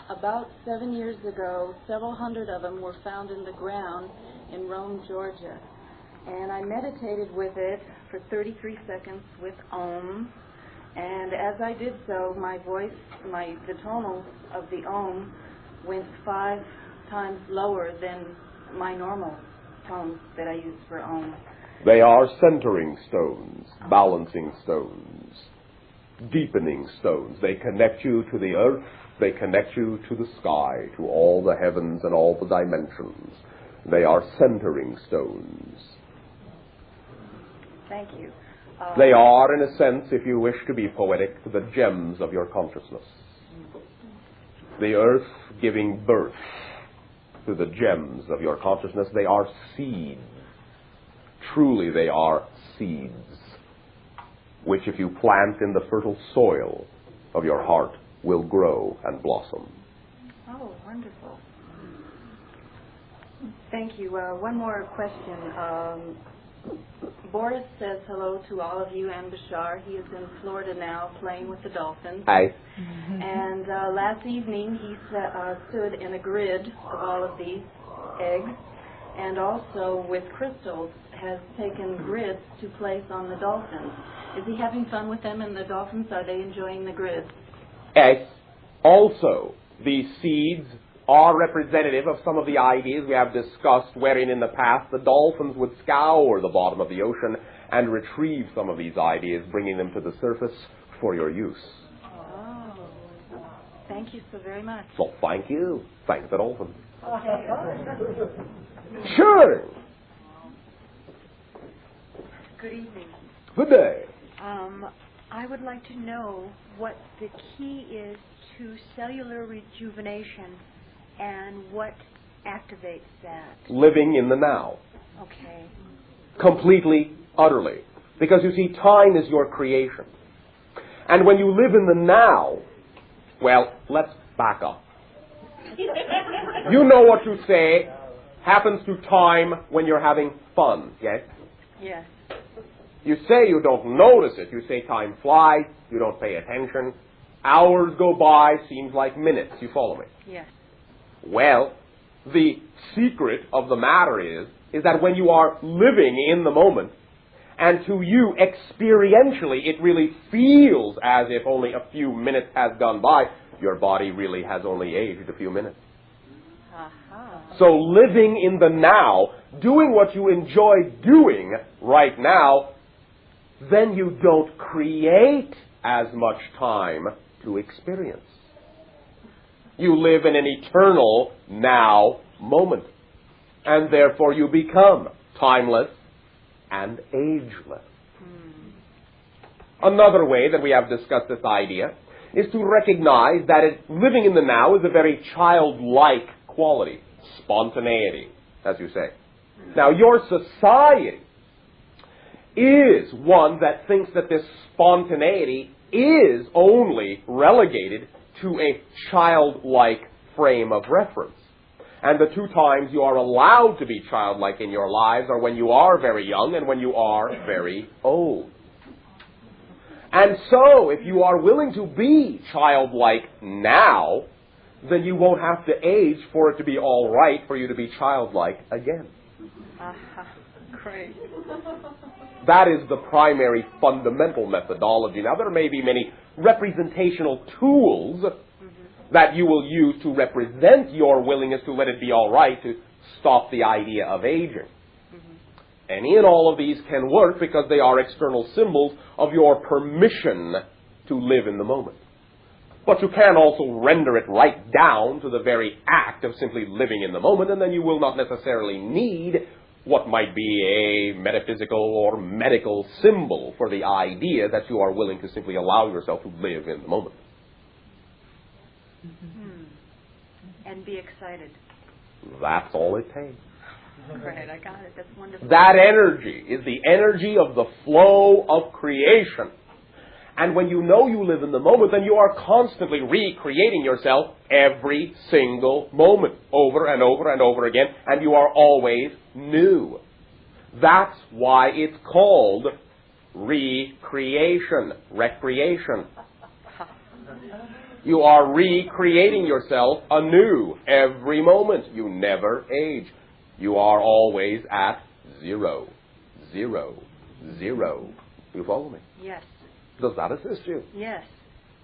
about 7 years ago, several hundred of them were found in the ground in Rome, Georgia. And I meditated with it for 33 seconds with Om. And as I did so, my voice, the tonal of the Om went 5 times lower than my normal tones that I use for Om. They are centering stones, balancing stones, deepening stones. They connect you to the earth, they connect you to the sky, to all the heavens and all the dimensions. They are centering stones. Thank you. They are, in a sense, if you wish to be poetic, the gems of your consciousness. The earth giving birth to the gems of your consciousness. They are seeds. Truly, they are seeds, which if you plant in the fertile soil of your heart, will grow and blossom. Oh, wonderful. Thank you. One more question. Boris says hello to all of you and Bashar. He is in Florida now playing with the dolphins. Hi. And last evening he stood in a grid of all of these eggs, and also with crystals has taken grids to place on the dolphins. Is he having fun with them, and the dolphins, are they enjoying the grids? Yes. Also, these seeds are representative of some of the ideas we have discussed, wherein in the past the dolphins would scour the bottom of the ocean and retrieve some of these ideas, bringing them to the surface for your use. Oh, thank you so very much. So thank you. Thank the dolphins. Sure. Good evening. Good day. I would like to know what the key is to cellular rejuvenation and what activates that. Living in the now. Okay. Completely, utterly. Because you see, time is your creation. And when you live in the now, well, let's back up. You know what you say happens to time when you're having fun, yes? Yes. You say you don't notice it. You say time flies, you don't pay attention. Hours go by, seems like minutes. You follow me? Yes. Well, the secret of the matter is that when you are living in the moment, and to you, experientially, it really feels as if only a few minutes has gone by, your body really has only aged a few minutes. So living in the now, doing what you enjoy doing right now, then you don't create as much time to experience. You live in an eternal now moment, and therefore you become timeless and ageless. Another way that we have discussed this idea is to recognize that living in the now is a very childlike quality, spontaneity, as you say. Now, your society is one that thinks that this spontaneity is only relegated to a childlike frame of reference. And the two times you are allowed to be childlike in your lives are when you are very young and when you are very old. And so, if you are willing to be childlike now, then you won't have to age for it to be all right for you to be childlike again. Great. That is the primary fundamental methodology. Now, there may be many representational tools that you will use to represent your willingness to let it be all right to stop the idea of aging. Any and all of these can work because they are external symbols of your permission to live in the moment. But you can also render it right down to the very act of simply living in the moment, and then you will not necessarily need what might be a metaphysical or medical symbol for the idea that you are willing to simply allow yourself to live in the moment. And be excited. That's all it takes. Right, I got it. That's wonderful. That energy is the energy of the flow of creation. And when you know you live in the moment, then you are constantly recreating yourself every single moment, over and over and over again, and you are always new. That's why it's called recreation, recreation. You are recreating yourself anew every moment. You never age. You are always at 0, 0, 0. You follow me? Yes. Does that assist you? Yes.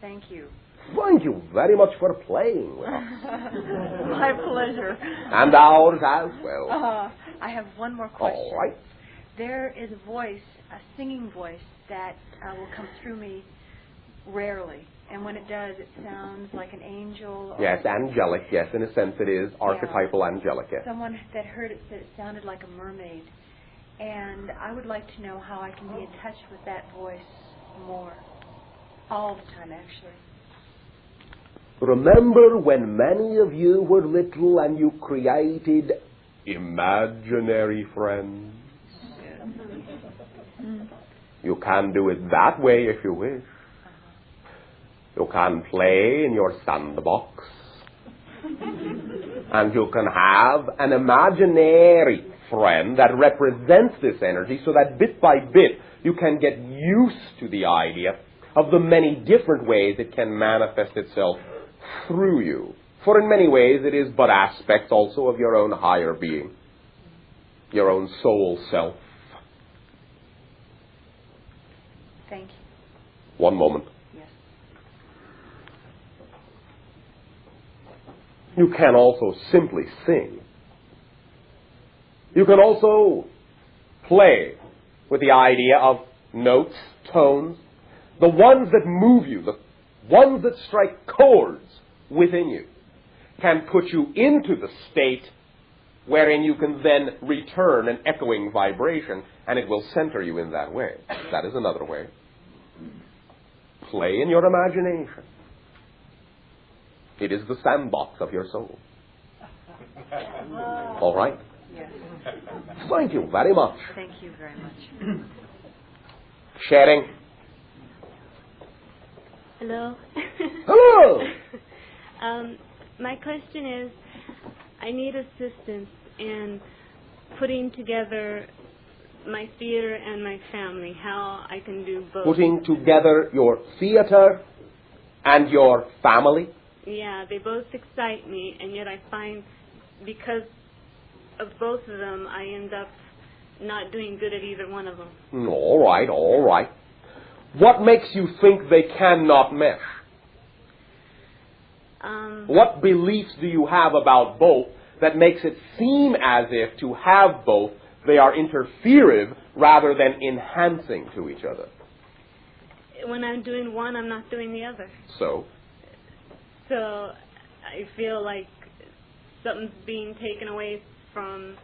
Thank you. Thank you very much for playing with us. My pleasure. And ours as well. I have one more question. All right. There is a voice, a singing voice, that will come through me rarely. And when it does, it sounds like an angel. Or Yes, angelic, yes. In a sense it is archetypal angelic, yes. Someone that heard it said it sounded like a mermaid. And I would like to know how I can be in touch with that voice more. All the time, actually. Remember when many of you were little and you created imaginary friends? You can do it that way if you wish. You can play in your sandbox. And you can have an imaginary friend that represents this energy so that bit by bit you can get used to the idea of the many different ways it can manifest itself through you. For in many ways it is but aspects also of your own higher being, your own soul self. Thank you. One moment. Yes. You can also simply sing. You can also play with the idea of notes, tones, the ones that move you, the ones that strike chords within you, can put you into the state wherein you can then return an echoing vibration, and it will center you in that way. That is another way. Play in your imagination. It is the sandbox of your soul. All right? Yes. Thank you very much. Thank you very much. Sharing. Hello. Hello. My question is, I need assistance in putting together my theater and my family, how I can do both. Putting together your theater and your family? Yeah, they both excite me, and yet I find because of both of them, I end up not doing good at either one of them. All right, all right. What makes you think they cannot mesh? What beliefs do you have about both that makes it seem as if to have both, they are interferive rather than enhancing to each other? When I'm doing one, I'm not doing the other. So I feel like something's being taken away from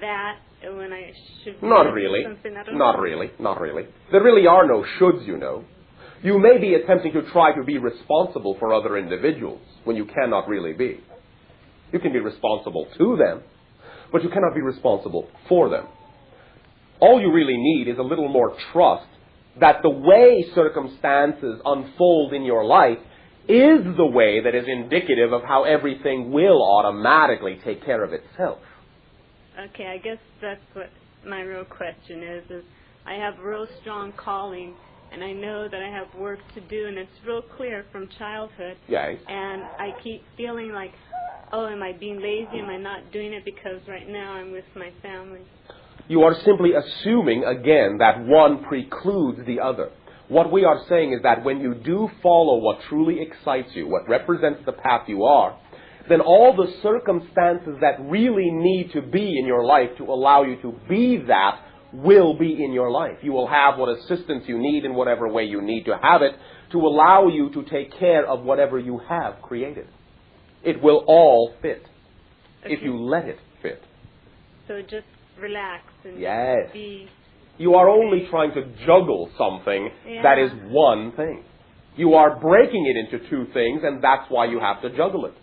that when I should be Not really. Something I don't Not know. really. Not really. There really are no shoulds, you know. You may be attempting to try to be responsible for other individuals when you cannot really be. You can be responsible to them, but you cannot be responsible for them. All you really need is a little more trust that the way circumstances unfold in your life is the way that is indicative of how everything will automatically take care of itself. Okay, I guess that's what my real question is I have a real strong calling, and I know that I have work to do, and it's real clear from childhood. Yes. And I keep feeling like, oh, am I being lazy? Am I not doing it because right now I'm with my family? You are simply assuming, again, that one precludes the other. What we are saying is that when you do follow what truly excites you, what represents the path you are, then all the circumstances that really need to be in your life to allow you to be that will be in your life. You will have what assistance you need in whatever way you need to have it to allow you to take care of whatever you have created. It will all fit if you let it fit. So just relax and Yes. be... You are only trying to juggle something that is one thing. You are breaking it into two things, and that's why you have to juggle it.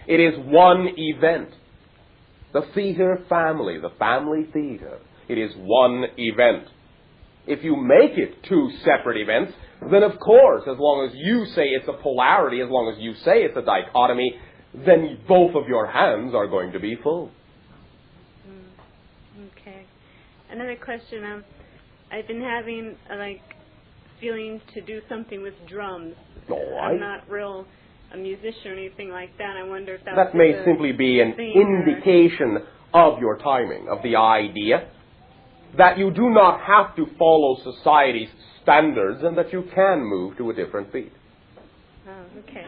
It is one event. The theater family, the family theater. It is one event. If you make it two separate events, then of course, as long as you say it's a polarity, as long as you say it's a dichotomy, then both of your hands are going to be full. Okay. Another question. I've been having feeling to do something with drums. All right. I'm not real a musician or anything like that. I wonder if that may simply be an indication of your timing, of the idea that you do not have to follow society's standards and that you can move to a different beat. Oh, okay.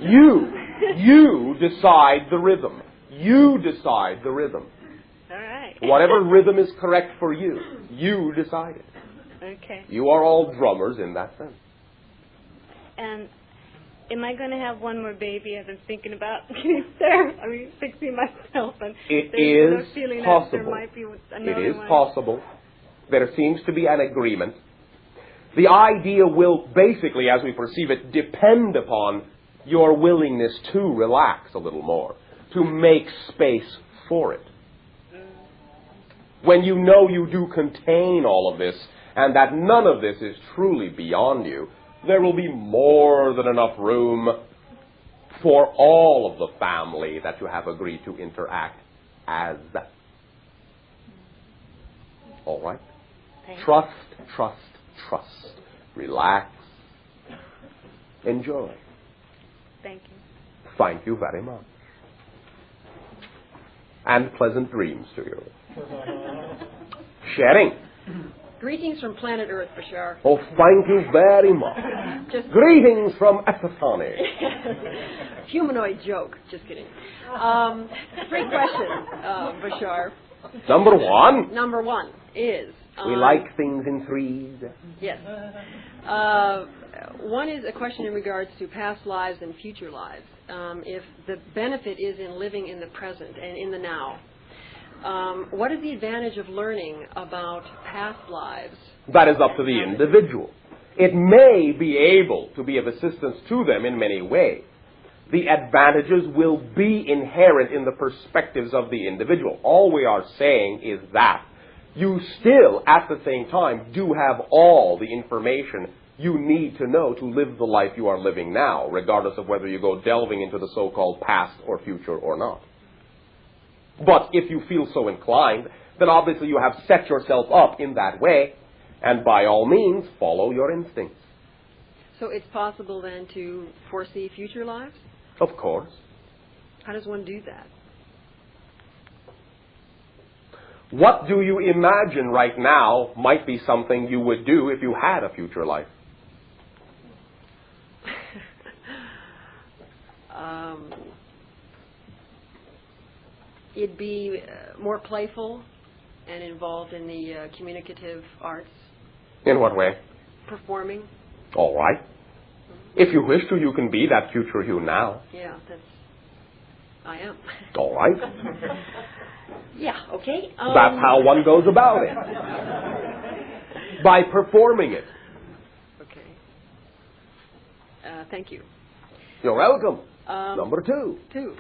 You decide the rhythm. You decide the rhythm. All right. Whatever rhythm is correct for you, you decide it. Okay. You are all drummers in that sense. And am I going to have one more baby? I've been thinking about getting there. Fixing myself. And It there's is a feeling possible. That there might be another It is one. possible. There seems to be an agreement. The idea will basically, as we perceive it, depend upon your willingness to relax a little more, to make space for it. When you know you do contain all of this, and that none of this is truly beyond you, there will be more than enough room for all of the family that you have agreed to interact as. All right? Trust, trust, trust. Relax. Enjoy. Thank you. Thank you very much. And pleasant dreams to you. Sharing. Greetings from planet Earth, Bashar. Oh, thank you very much. Greetings from Epiphanes. Humanoid joke. Just kidding. 3 questions, Bashar. Number 1. Number 1 is... we like things in threes. Yes. One is a question in regards to past lives and future lives. If the benefit is in living in the present and in the now, what is the advantage of learning about past lives? That is up to the individual. It may be able to be of assistance to them in many ways. The advantages will be inherent in the perspectives of the individual. All we are saying is that you still, at the same time, do have all the information you need to know to live the life you are living now, regardless of whether you go delving into the so-called past or future or not. But if you feel so inclined, then obviously you have set yourself up in that way, and by all means, follow your instincts. So it's possible then to foresee future lives? Of course. How does one do that? What do you imagine right now might be something you would do if you had a future life? It'd be more playful and involved in the communicative arts. In what way? Performing. All right. If you wish to, you can be that future you now. Yeah, I am. All right. Yeah, okay. That's how one goes about it. By performing it. Okay. Thank you. You're welcome. Number 2. 2.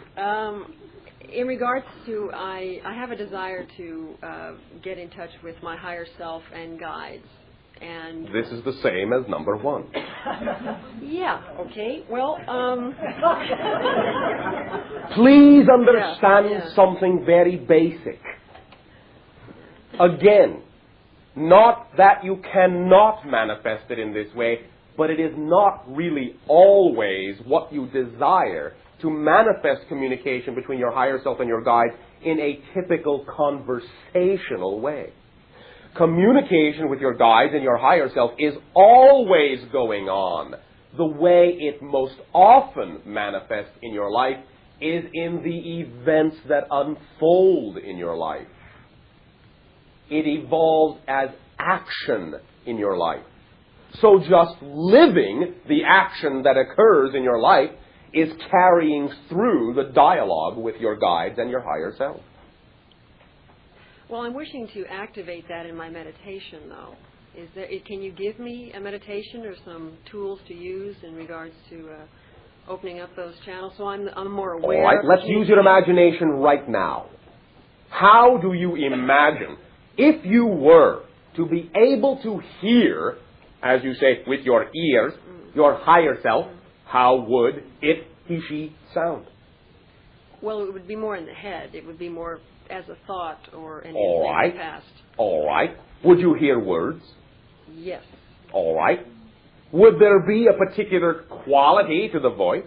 In regards to, I have a desire to get in touch with my higher self and guides. And this is the same as number 1. Yeah, okay. Well, please understand something very basic. Again, not that you cannot manifest it in this way, but it is not really always what you desire to manifest communication between your higher self and your guides in a typical conversational way. Communication with your guides and your higher self is always going on. The way it most often manifests in your life is in the events that unfold in your life. It evolves as action in your life. So just living the action that occurs in your life is carrying through the dialogue with your guides and your higher self. Well, I'm wishing to activate that in my meditation, though. Can you give me a meditation or some tools to use in regards to opening up those channels so I'm more aware? All right, let's use your imagination right now. How do you imagine, if you were to be able to hear, as you say, with your ears, your higher self, how would it, he, she sound? Well, it would be more in the head. It would be more as a thought or an All instinct right. of the past. All right. Would you hear words? Yes. All right. Would there be a particular quality to the voice?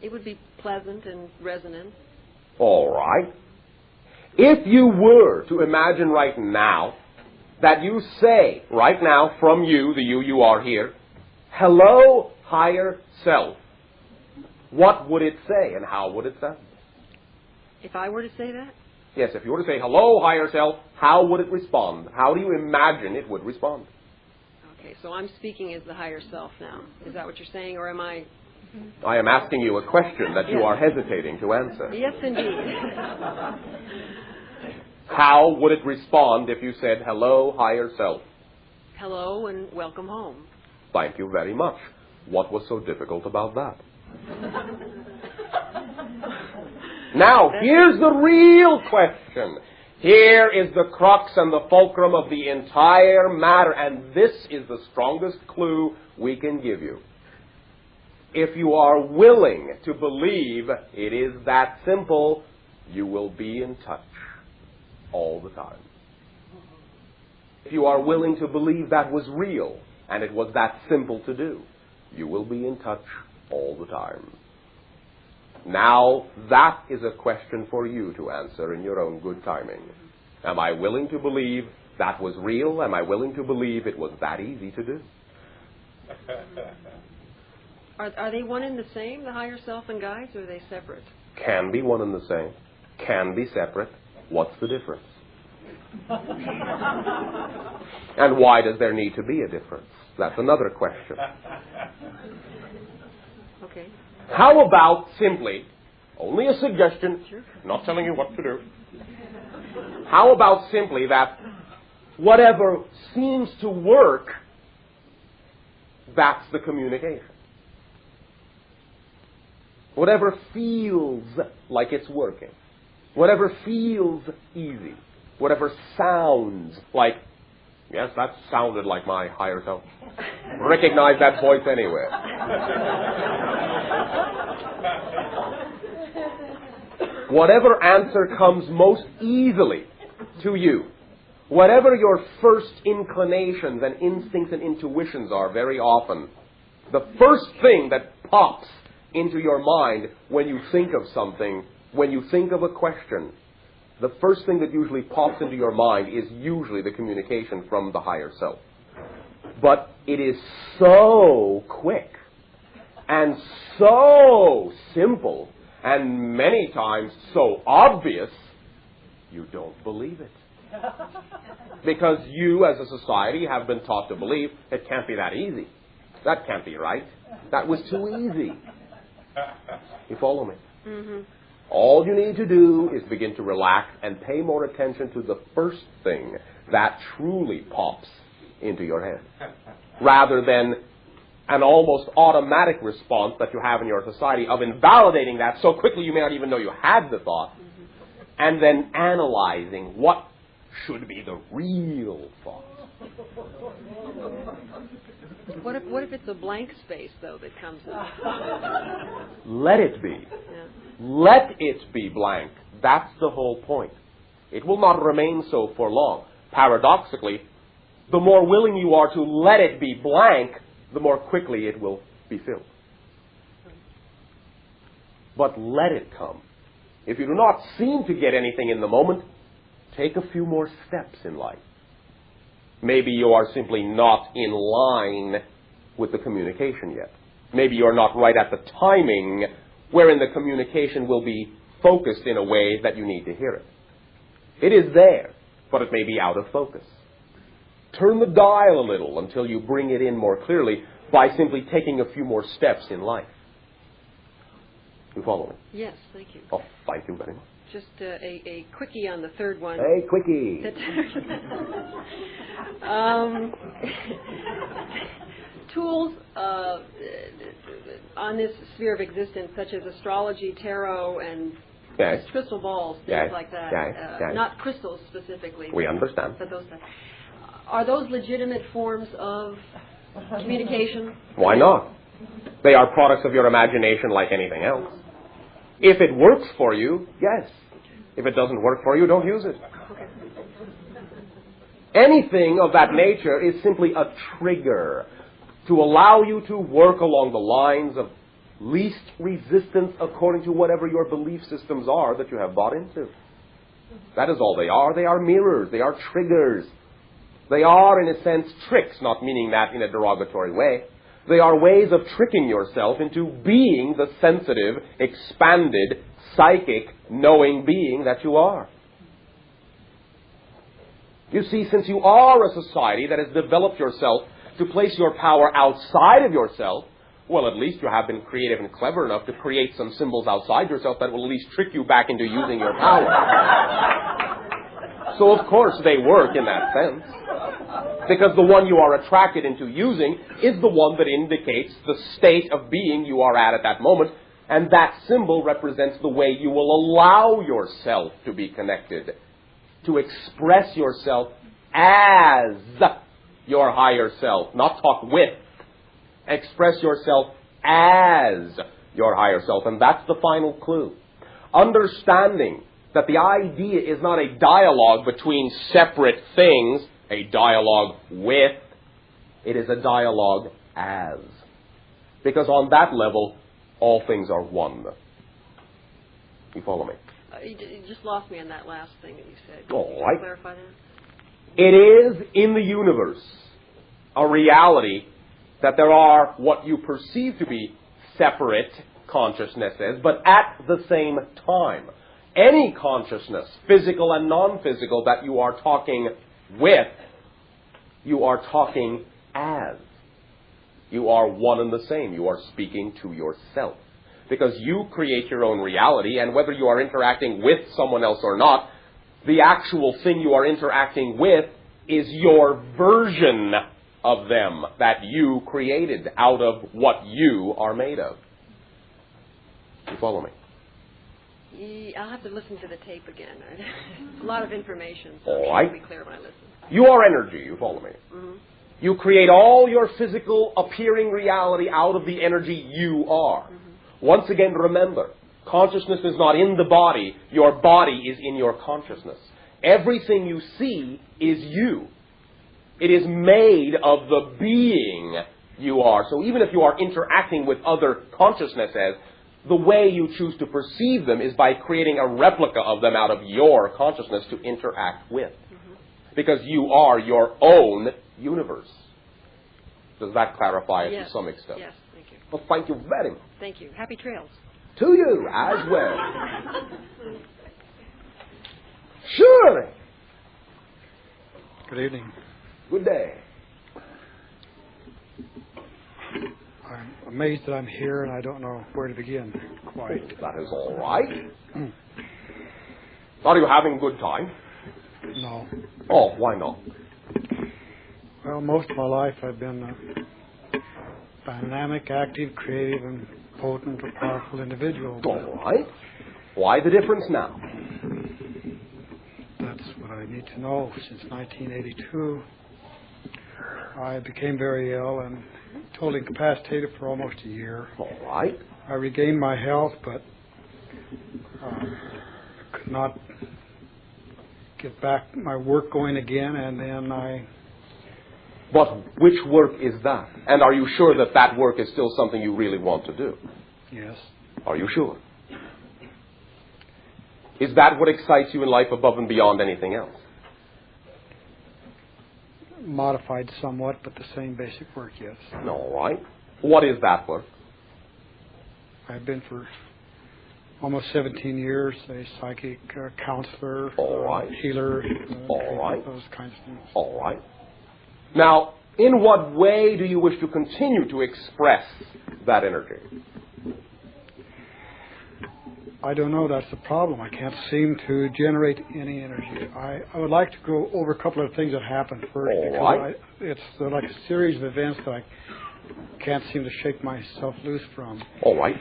It would be pleasant and resonant. All right. If you were to imagine right now that you say, right now, from you, the you are here, hello, higher self, what would it say and how would it sound? If I were to say that? Yes, if you were to say, hello, higher self, how would it respond? How do you imagine it would respond? Okay, so I'm speaking as the higher self now. Is that what you're saying, or am I... I am asking you a question that you are hesitating to answer. Yes, indeed. How would it respond if you said, hello, higher self? Hello and welcome home. Thank you very much. What was so difficult about that? Now, here's the real question. Here is the crux and the fulcrum of the entire matter, and this is the strongest clue we can give you. If you are willing to believe it is that simple, you will be in touch all the time. If you are willing to believe that was real and it was that simple to do, you will be in touch all the time. Now, that is a question for you to answer in your own good timing. Am I willing to believe that was real? Am I willing to believe it was that easy to do? Are they one and the same, the higher self and guides, or are they separate? Can be one and the same. Can be separate. What's the difference? And why does there need to be a difference? That's another question. Okay. How about simply, only a suggestion, not telling you what to do. How about simply that whatever seems to work, that's the communication. Whatever feels like it's working. Whatever feels easy. Whatever sounds like, yes, that sounded like my higher self. Recognize that voice anywhere. Whatever answer comes most easily to you, whatever your first inclinations and instincts and intuitions are very often, the first thing that pops into your mind when you think of something, when you think of a question, the first thing that usually pops into your mind is usually the communication from the higher self. But it is so quick and so simple and many times so obvious, you don't believe it. Because you as a society have been taught to believe it can't be that easy. That can't be right. That was too easy. You follow me? Mm-hmm. All you need to do is begin to relax and pay more attention to the first thing that truly pops into your head, rather than an almost automatic response that you have in your society of invalidating that so quickly you may not even know you had the thought, and then analyzing what should be the real thought. What if it's a blank space, though, that comes in? Let it be. Yeah. Let it be blank. That's the whole point. It will not remain so for long. Paradoxically, the more willing you are to let it be blank, the more quickly it will be filled. But let it come. If you do not seem to get anything in the moment, take a few more steps in life. Maybe you are simply not in line with the communication yet. Maybe you're not right at the timing wherein the communication will be focused in a way that you need to hear it. It is there, but it may be out of focus. Turn the dial a little until you bring it in more clearly by simply taking a few more steps in life. You follow me? Yes, thank you. Oh, thank you very much. just a quickie on the third one. Hey, quickie. Tools on this sphere of existence, such as astrology, tarot, and Yes. crystal balls, things Yes. like that. Yes. Not crystals specifically. We understand. But those things. Are those legitimate forms of communication? Why not? They are products of your imagination like anything else. If it works for you, yes. If it doesn't work for you, don't use it. Anything of that nature is simply a trigger to allow you to work along the lines of least resistance according to whatever your belief systems are that you have bought into. That is all they are. They are mirrors. They are triggers. They are, in a sense, tricks, not meaning that in a derogatory way. They are ways of tricking yourself into being the sensitive, expanded, psychic, knowing being that you are. You see, since you are a society that has developed yourself to place your power outside of yourself, well, at least you have been creative and clever enough to create some symbols outside yourself that will at least trick you back into using your power. So, of course, they work in that sense. Because the one you are attracted into using is the one that indicates the state of being you are at that moment, and that symbol represents the way you will allow yourself to be connected, to express yourself as your higher self, not talk with. Express yourself as your higher self, and that's the final clue. Understanding that the idea is not a dialogue between separate things, a dialogue with, it is a dialogue as. Because on that level, all things are one. You follow me? You just lost me on that last thing that you said. Can All you right. clarify that? It is in the universe a reality that there are what you perceive to be separate consciousnesses, but at the same time, any consciousness, physical and non-physical, that you are talking with, you are talking as. You are one and the same. You are speaking to yourself. Because you create your own reality, and whether you are interacting with someone else or not, the actual thing you are interacting with is your version of them that you created out of what you are made of. You follow me? I'll have to listen to the tape again. A lot of information, so All it right. should be clear when I listen. You are energy, you follow me? Mm-hmm. You create all your physical appearing reality out of the energy you are. Mm-hmm. Once again, remember, consciousness is not in the body. Your body is in your consciousness. Everything you see is you. It is made of the being you are. So even if you are interacting with other consciousnesses, the way you choose to perceive them is by creating a replica of them out of your consciousness to interact with. Mm-hmm. Because you are your own universe. Does that clarify it Yes. to some extent? Yes, thank you. Well, thank you very much. Thank you. Happy trails. To you as well. Surely. Good evening. Good day. I'm amazed that I'm here and I don't know where to begin quite. That is all right. Are you having a good time? No. Oh, why not? Well, most of my life I've been a dynamic, active, creative, and potent or powerful individual. All right. Why the difference now? That's what I need to know. Since 1982, I became very ill and totally incapacitated for almost a year. All right. I regained my health, but could not get back my work going again, and then I... But which work is that? And are you sure that that work is still something you really want to do? Yes. Are you sure? Is that what excites you in life above and beyond anything else? Modified somewhat, but the same basic work, yes. All right. What is that work? I've been for almost 17 years a psychic counselor, All right. healer, All right. those kinds of things. All right. Now, in what way do you wish to continue to express that energy? I don't know. That's the problem. I can't seem to generate any energy. I would like to go over a couple of things that happened first. It's like a series of events that I can't seem to shake myself loose from. All right.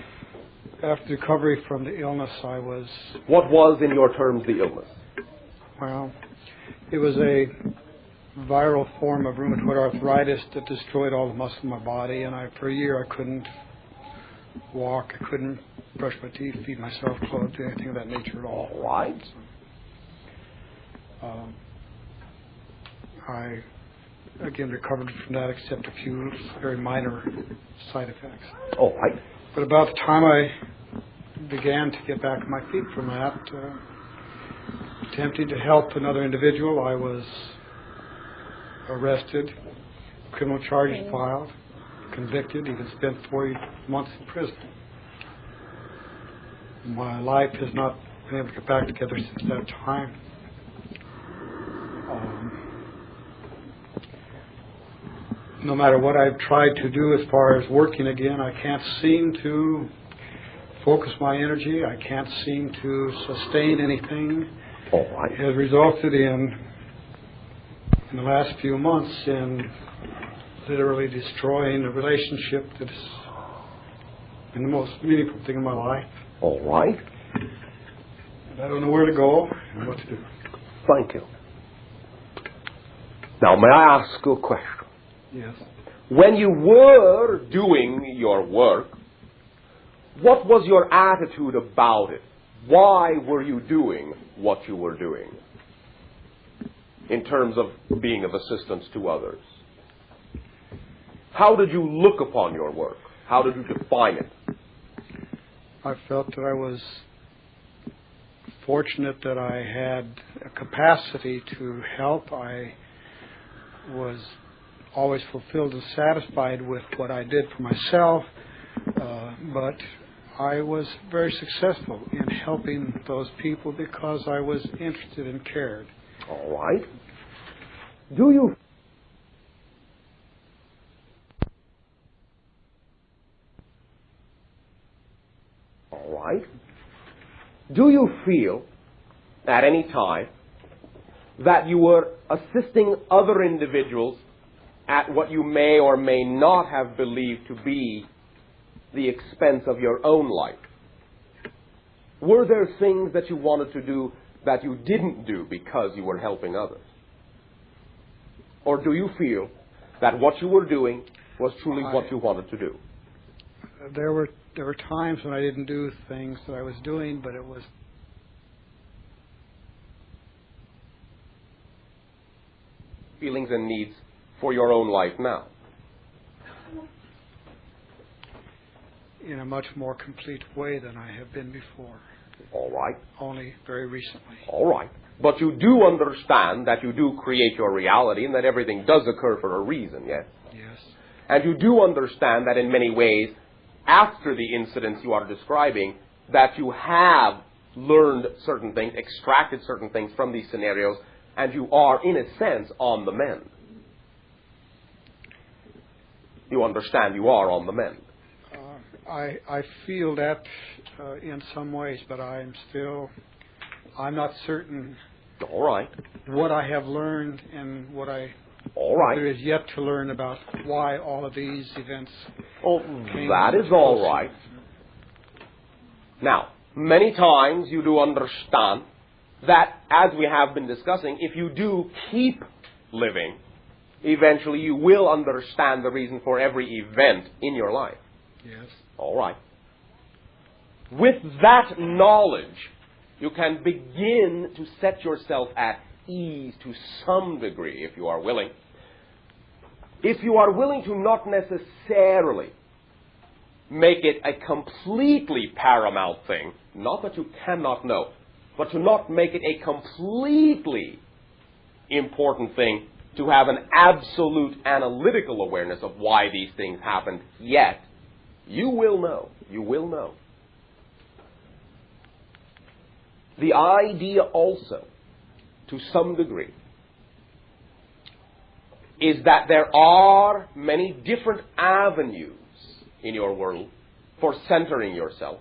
After recovery from the illness, I was... What was, in your terms, the illness? Well, it was a viral form of rheumatoid arthritis that destroyed all the muscle in my body, and for a year I couldn't walk, I couldn't brush my teeth, feed myself, clothes, do anything of that nature at all. All right. I, again, recovered from that except a few very minor side effects. All right. But about the time I began to get back on my feet from that, attempting to help another individual, I was arrested, criminal charges filed, convicted, even spent 40 months in prison. My life has not been able to get back together since that time. No matter what I've tried to do as far as working again, I can't seem to focus my energy. I can't seem to sustain anything. All right. It has resulted in the last few months, in literally destroying a relationship that has been the most meaningful thing in my life. All right. And I don't know where to go and what to do. Thank you. Now, may I ask you a question? Yes. When you were doing your work, what was your attitude about it? Why were you doing what you were doing in terms of being of assistance to others? How did you look upon your work? How did you define it? I felt that I was fortunate that I had a capacity to help. I was always fulfilled and satisfied with what I did for myself, but I was very successful in helping those people because I was interested and cared. All right. Do you... All right. Do you feel at any time that you were assisting other individuals at what you may or may not have believed to be the expense of your own life? Were there things that you wanted to do that you didn't do because you were helping others? Or do you feel that what you were doing was truly what you wanted to do? There were times when I didn't do things that I was doing, but it was feelings and needs for your own life now. In a much more complete way than I have been before. All right. Only very recently. All right. But you do understand that you do create your reality and that everything does occur for a reason, yes? Yes. And you do understand that in many ways, after the incidents you are describing, that you have learned certain things, extracted certain things from these scenarios, and you are, in a sense, on the mend. You understand you are on the mend. I feel that in some ways, but I'm not certain. All right. What I have learned and what all right. there is yet to learn about why all of these events came. That is all right. Now, many times you do understand that, as we have been discussing, if you do keep living, eventually you will understand the reason for every event in your life. Yes. All right. With that knowledge, you can begin to set yourself at ease to some degree, if you are willing. If you are willing to not necessarily make it a completely paramount thing, not that you cannot know, but to not make it a completely important thing, to have an absolute analytical awareness of why these things happened yet, you will know. You will know. The idea also, to some degree, is that there are many different avenues in your world for centering yourself.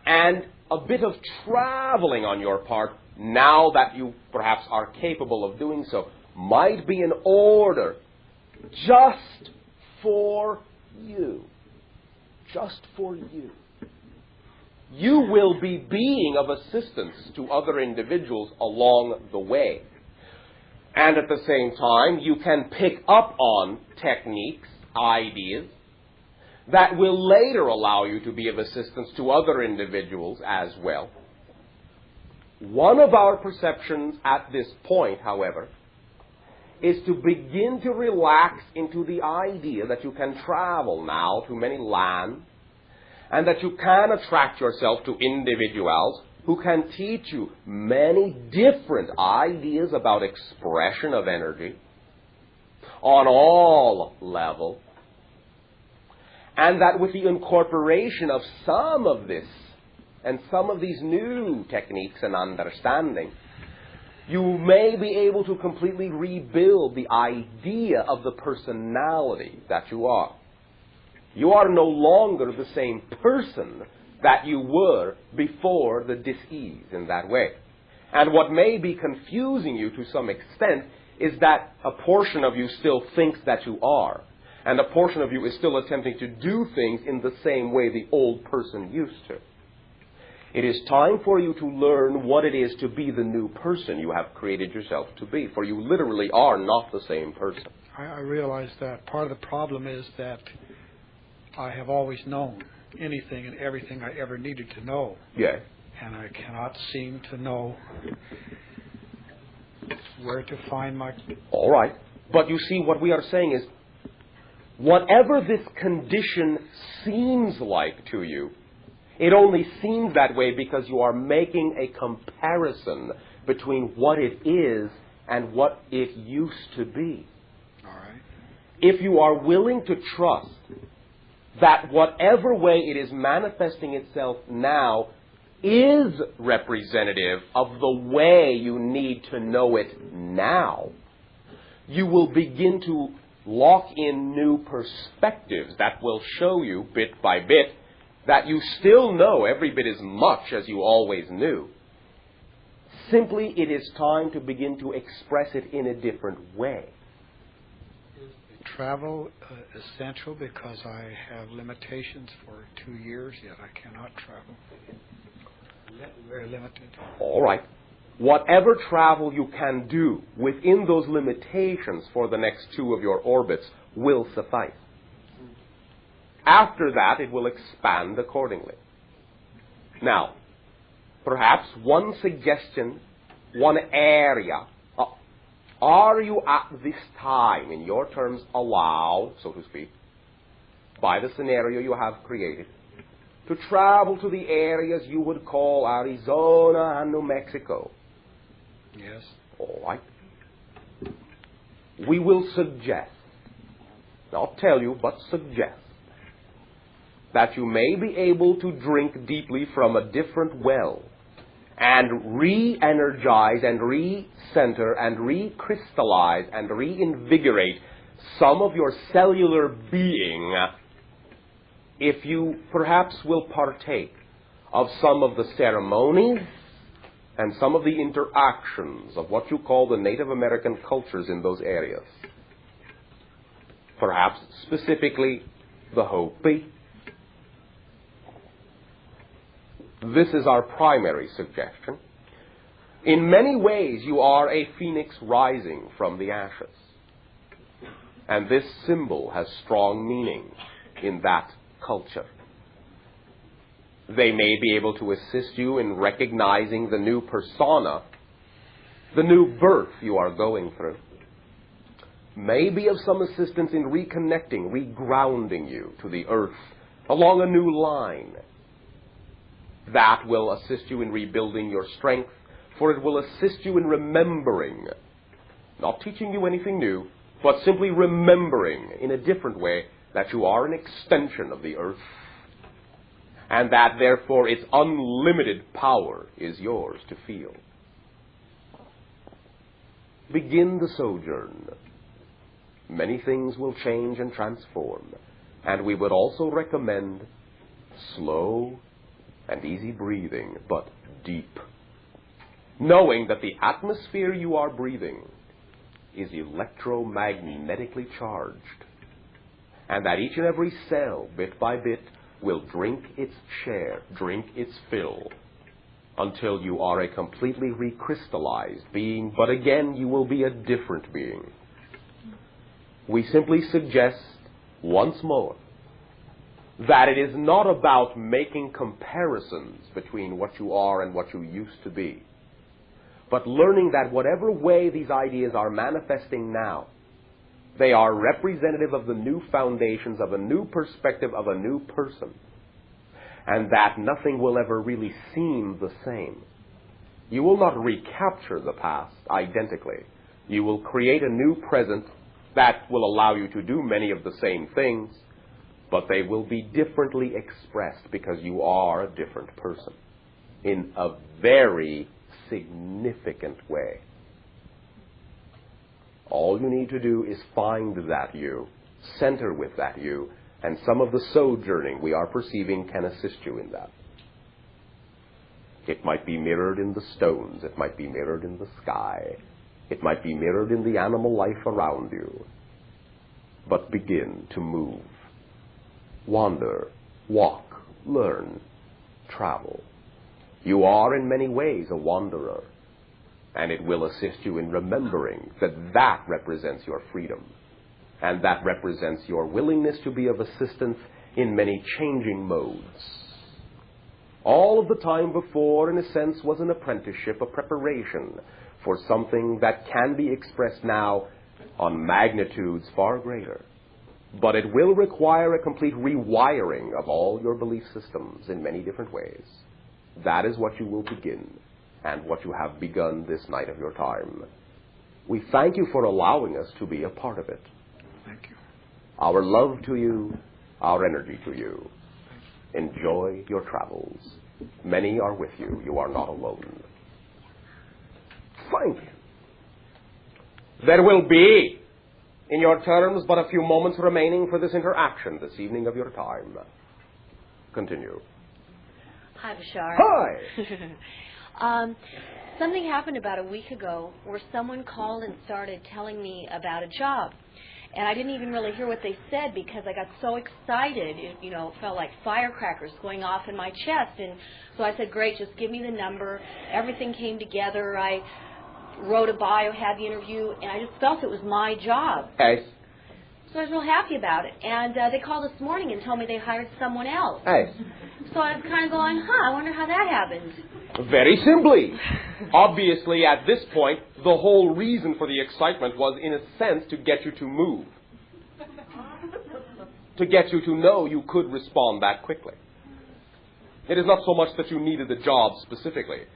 And a bit of traveling on your part, now that you perhaps are capable of doing so, might be in order just for you. Just for you. You will be being of assistance to other individuals along the way. And at the same time, you can pick up on techniques, ideas, that will later allow you to be of assistance to other individuals as well. One of our perceptions at this point, however, is to begin to relax into the idea that you can travel now to many lands and that you can attract yourself to individuals who can teach you many different ideas about expression of energy on all levels, and that with the incorporation of some of this and some of these new techniques and understanding, you may be able to completely rebuild the idea of the personality that you are. You are no longer the same person that you were before the dis-ease in that way. And what may be confusing you to some extent is that a portion of you still thinks that you are, and a portion of you is still attempting to do things in the same way the old person used to. It is time for you to learn what it is to be the new person you have created yourself to be, for you literally are not the same person. I realize that part of the problem is that I have always known anything and everything I ever needed to know. Yes. And I cannot seem to know where to find my... All right. But you see, what we are saying is, whatever this condition seems like to you, it only seems that way because you are making a comparison between what it is and what it used to be. All right. If you are willing to trust that whatever way it is manifesting itself now is representative of the way you need to know it now, you will begin to lock in new perspectives that will show you bit by bit that you still know every bit as much as you always knew. Simply, it is time to begin to express it in a different way. Is travel essential because I have limitations for 2 years, yet I cannot travel? Very limited. All right. Whatever travel you can do within those limitations for the next 2 of your orbits will suffice. After that, it will expand accordingly. Now, perhaps one suggestion, one area. Are you at this time, in your terms, allowed, so to speak, by the scenario you have created, to travel to the areas you would call Arizona and New Mexico? Yes. All right. We will suggest, not tell you, but suggest, that you may be able to drink deeply from a different well and re-energize and re-center and re-crystallize and reinvigorate some of your cellular being if you perhaps will partake of some of the ceremonies and some of the interactions of what you call the Native American cultures in those areas. Perhaps specifically the Hopi. This is our primary suggestion. In many ways, you are a phoenix rising from the ashes. And this symbol has strong meaning in that culture. They may be able to assist you in recognizing the new persona, the new birth you are going through. May be of some assistance in reconnecting, regrounding you to the earth along a new line. That will assist you in rebuilding your strength, for it will assist you in remembering, not teaching you anything new, but simply remembering in a different way that you are an extension of the earth, and that therefore its unlimited power is yours to feel. Begin the sojourn. Many things will change and transform, and we would also recommend slow and easy breathing, but deep. Knowing that the atmosphere you are breathing is electromagnetically charged, and that each and every cell, bit by bit, will drink its share, drink its fill, until you are a completely recrystallized being, but again you will be a different being. We simply suggest once more that it is not about making comparisons between what you are and what you used to be, but learning that whatever way these ideas are manifesting now, they are representative of the new foundations, of a new perspective, of a new person, and that nothing will ever really seem the same. You will not recapture the past identically. You will create a new present that will allow you to do many of the same things, but they will be differently expressed because you are a different person in a very significant way. All you need to do is find that you, center with that you, and some of the sojourning we are perceiving can assist you in that. It might be mirrored in the stones. It might be mirrored in the sky. It might be mirrored in the animal life around you. But begin to move. Wander, walk, learn, travel. You are in many ways a wanderer, and it will assist you in remembering that that represents your freedom, and that represents your willingness to be of assistance in many changing modes. All of the time before, in a sense, was an apprenticeship, a preparation for something that can be expressed now on magnitudes far greater. But it will require a complete rewiring of all your belief systems in many different ways. That is what you will begin, and what you have begun this night of your time. We thank you for allowing us to be a part of it. Thank you. Our love to you, our energy to you. Enjoy your travels. Many are with you. You are not alone. Thank you. There will be, in your terms, but a few moments remaining for this interaction this evening of your time. Continue. Hi, Bashar. Hi. Something happened about a week ago where someone called and started telling me about a job. And I didn't even really hear what they said because I got so excited. It felt like firecrackers going off in my chest. And so I said, great, just give me the number. Everything came together. I wrote a bio, had the interview, and I just felt it was my job. Hey. So I was real happy about it. And they called this morning and told me they hired someone else. Hey. So I was kind of going, I wonder how that happened. Very simply. Obviously, at this point, the whole reason for the excitement was, in a sense, to get you to move. To get you to know you could respond that quickly. It is not so much that you needed the job specifically,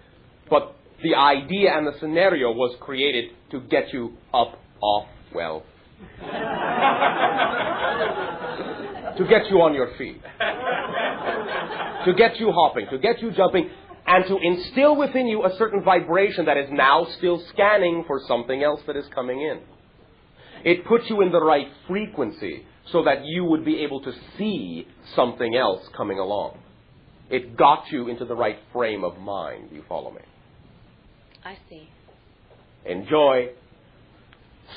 but the idea and the scenario was created to get you up, off, to get you on your feet. To get you hopping, to get you jumping, and to instill within you a certain vibration that is now still scanning for something else that is coming in. It puts you in the right frequency so that you would be able to see something else coming along. It got you into the right frame of mind. You follow me? I see. Enjoy.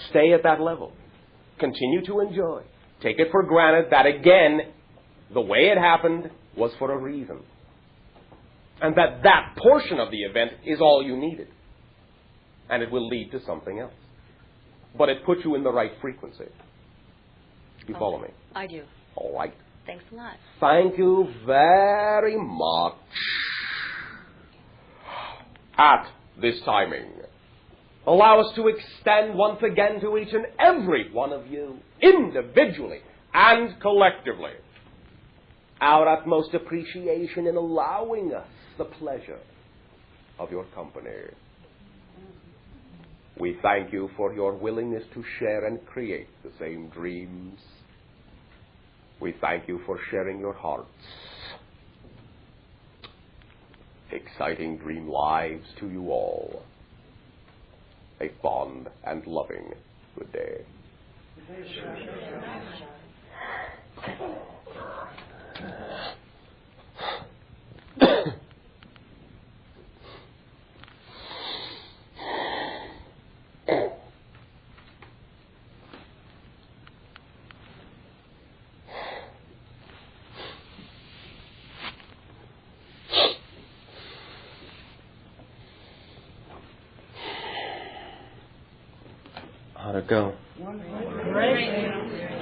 Stay at that level. Continue to enjoy. Take it for granted that, again, the way it happened was for a reason. And that portion of the event is all you needed. And it will lead to something else. But it puts you in the right frequency. You follow me? I do. All right. Thanks a lot. Thank you very much. At this timing, allow us to extend once again to each and every one of you, individually and collectively, our utmost appreciation in allowing us the pleasure of your company. We thank you for your willingness to share and create the same dreams. We thank you for sharing your hearts. Exciting dream lives to you all. A fond and loving good day. How'd it go? Great.